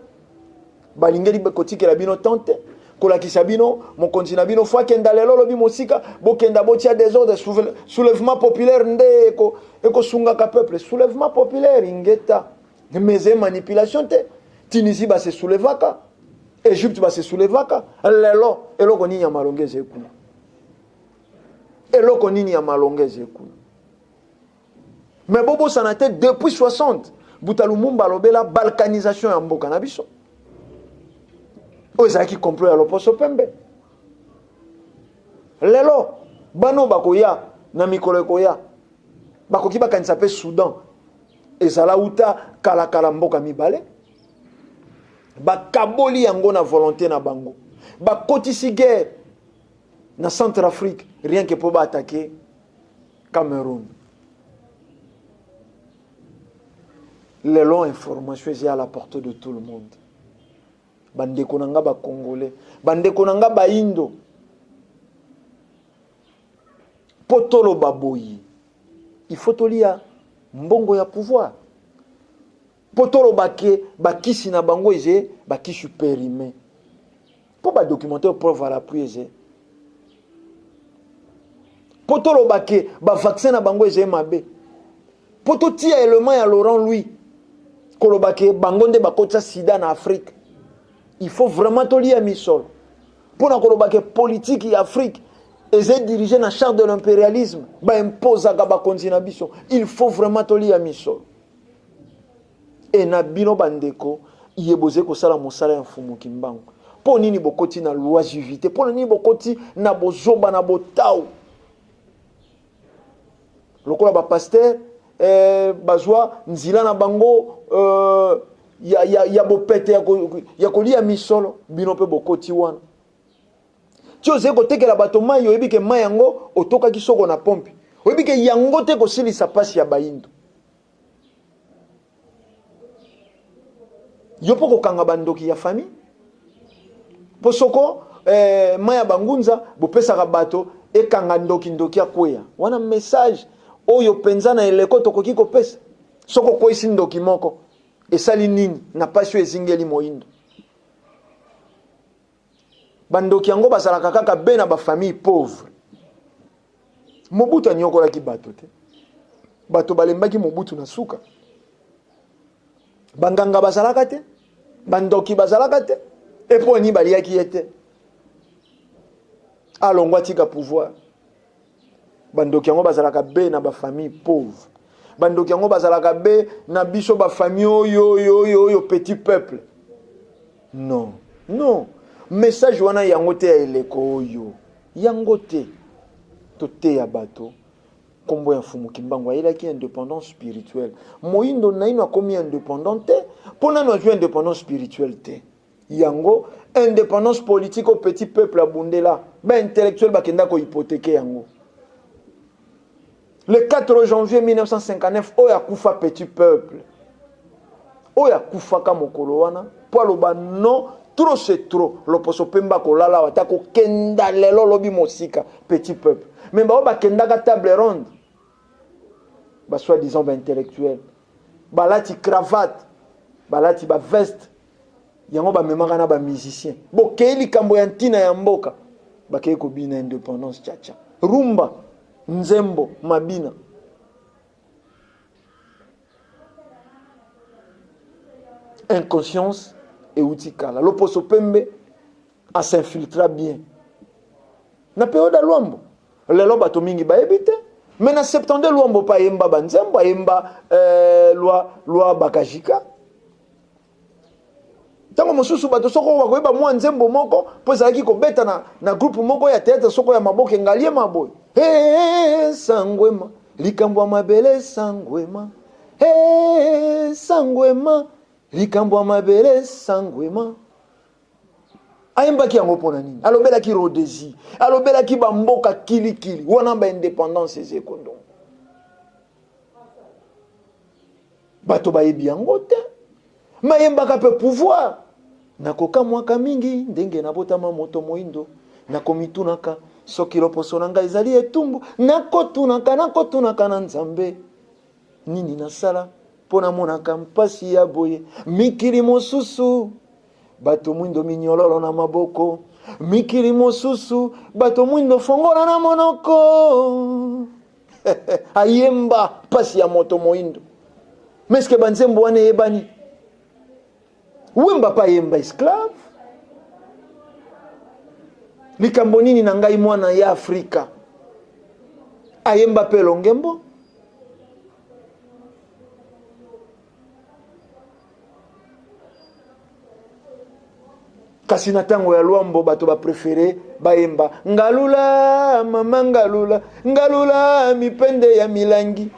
balingeli bekotikela bino tante kolakisa bino mokonzi na bino fois kenda lelo lobi mosika bokenda botia désordre soulèvement populaire nde eko sungaka peuple soulèvement populaire ingeta mais manipulation te Tunisie ba se soulevaka Égypte ba se soulevaka lelo eloko nini ya malongeze ekuna eloko nini ya malongeze ekuna mais bobo sanate depuis 60 Butalumumba lobela balkanisation ya mboka na biso ozaki complot ya Loposo Pembe lelo bano bakoya na mikolo koya bakoki bakanisa pe Soudan ezala uta kala mboka mibale bakaboli yango na volonté na bango bakotisi guerre na Centrafrique rien que pour attaquer Cameroun. Lelo information est à la portée de tout le monde. Bande konanga ba Congolais, bande konanga ba Indo. Potolo baboyi. Il faut tolia mbongo ya pouvoir. Potolo bake bakisi na bango eze bakisi périmé. Pour ba documenter preuve à l'appui eze. Potolo bake ba vaccin na bango eze mabe. Poto tia élément ya Laurent Louis. Kolobake bangonde bakota sida na Afrique. Il faut vraiment tolia misol. Pour na kolobake politique ya Afrique eze dirigé na charte de l'impérialisme ba imposa ga ba kontina biso. Il faut vraiment tolia misol. Et na bino bandeko yeboze ko sala mosala ya mfumu kimbango. Po nini bokoti na loisiveté, po nini bokoti na bozoba na botao. Lokola ba pasteur bazwa nzila na bango ya bopete ya kolia misolo bino pe bokoti wana tioze ko tekela bato mai yo ebike mai yango otoka kisoko na pompe oyebike yango te ko silisa pasi ya baindo yo poko kanga bandoki ya famille posoko mai ya bangunza bopesa ka bato ekanga ndoki ya kweya wana message oyo penza na eleko tokoki kopesa soko koisi ndoki moko esali nini na pasio ezingeli moindo bandoki yango basalaka kaka be na ba famille pauvre Mobutu anyokolaki bato te bato balembaki Mobutu na suka banganga basalaka te bandoki basalaka te eponi baliaki ete alongwa tika pouvoir bandoki yango bazalaka be na ba famille pauvre bandoki yango bazalaka be na biso ba famille oyo petit peuple non message wana yango te ya eleko oyo yango te to te ya bato kombo ya Fumu Kimbangu il a qui indépendance spirituelle moindo naino akomi indépendante pona no ju indépendance spirituelle te yango indépendance politique au petit peuple abundela ba intellectuel bakenda ko hypothéquer yango le 4 janvier 1959 oya kufa petit peuple oya kufa ka mokolo wana po aloba non trop c'est trop loposo pemba kolala watako kenda lelo lobi mosika petit peuple mais ba kenda ka table ronde ba soi-disant ba intellectuel balati cravate balati ba veste yango ba memaka na ba musicien bo keili kambo ya ntina ya mboka ba kei ko bina indépendance chacha rumba nzembo mabina inconscience et utikala loposo pembe a s'infiltra bien na période ya Luambo lelo bato mingi baebite mais na 72 Luambo pa yemba banzembo yemba loi bakajika tango mosusu bato soko bakoyeba mwa nzembo moko po ezalaki kobeta na groupe moko ya théâtre soko ya maboke ngalie maboy sangwema likambo ya mabele sangwema sangwema likambo ya mabele sangwema ayembaki yango mpona nini alobelaki Rhodésie alobelaki bamboka kilikili wana ba indépendance ezekondo bato bayebi yango te mayembaka pe pouvoir nakoka mwaka mingi ndenge nabotama moto moindo nakomitunaka soki loposo na ngai ezali etumbu nakotunaka na Nzambe nini nasala mpo namonaka mpasi ya boye mikili mosusu bato mwindo minyololo na maboko mikili mosusu bato mwindo fongola na monoko ayemba mpasi ya moto moindo meske banzembo wana eyebani wemba pa yemba esclave likambo nini na ngai mwana ya Afrika ayemba pe longembo kasi na tango ya Luambo bato ba préféré bayemba ngalula mama ngalula mipende ya milangi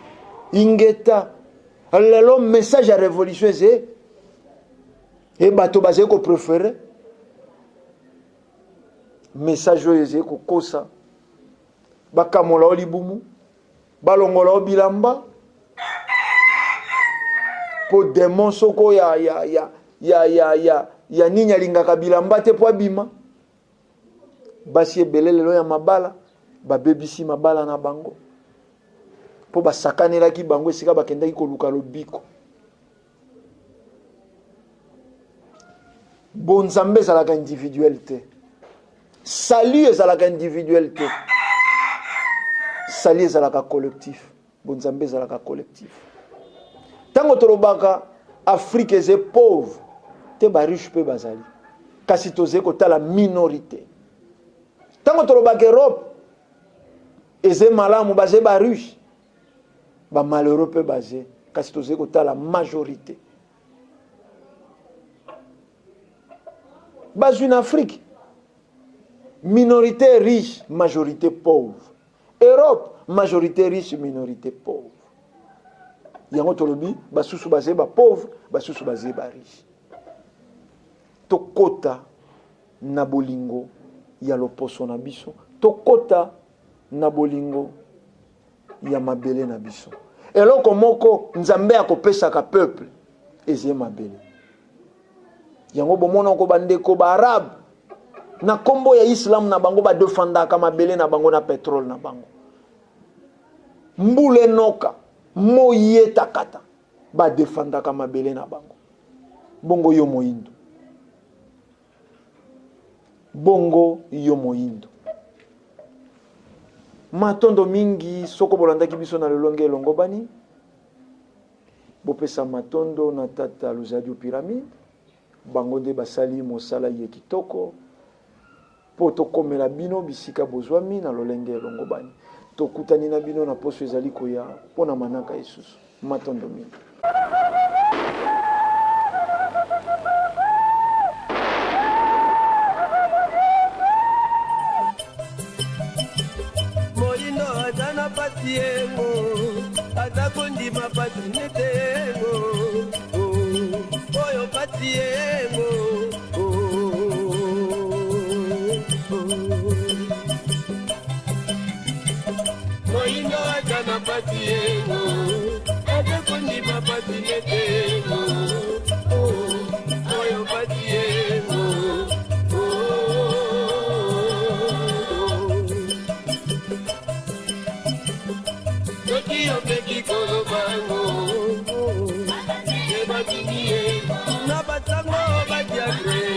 ingeta lelo message ya révolution eze et bato bazé ko préféré message eze ko kosa bakamola olibumu balongola obilamba po démon soko ya nini alingaka bilamba te po abima basi ebele lelo ya mabala babebisi mabala na bango po basakanelaki bango esika bakendaki koluka lobiko bonzambe ezalaka individuel te salut ezalaka individuel te salut ezalaka collectif bonzambe ezalaka collectif tango tolobaka Afrique eze pauvre te ba riche pe bazali kasi toze kotala minorité tango tolobaka Europe eze malamu baze ba riche ba malheureux pe baze kasi toze kotala majorité bas une Afrique minorité riche majorité pauvre Europe majorité riche minorité pauvre yango tolobi basusu baze ba pauvre basusu baze ba riche tokota na bolingo ya loposo na biso tokota na bolingo ya mabele na biso eloko moko Nzambe akopesaka peuple eze mabele yango bomona ko bandeko ba arabe na kombo ya Islam na bango ba defendaka mabele na bango na pétrole na bango mbule noka moyeta kata ba defendaka mabele na bango bongo yo moindo matondo mingi soko bolandaki biso na lelonge elongo bani bopesa matondo na tata Luzadio Pyramide bango nde basali mosala ye kitoko po tokomela bino bisika bozwami na lolenge elongo bani tokutani na bino na poso ezali koya pona manaka esusu matondo mingi pati yengo atako ndima pati nete yengo oyo pati yengo moindo atana pati yengo atako ndima pati nete yengo oyo pati yengo Yo peki kolo bango, ye batiniye, na batango batiagre.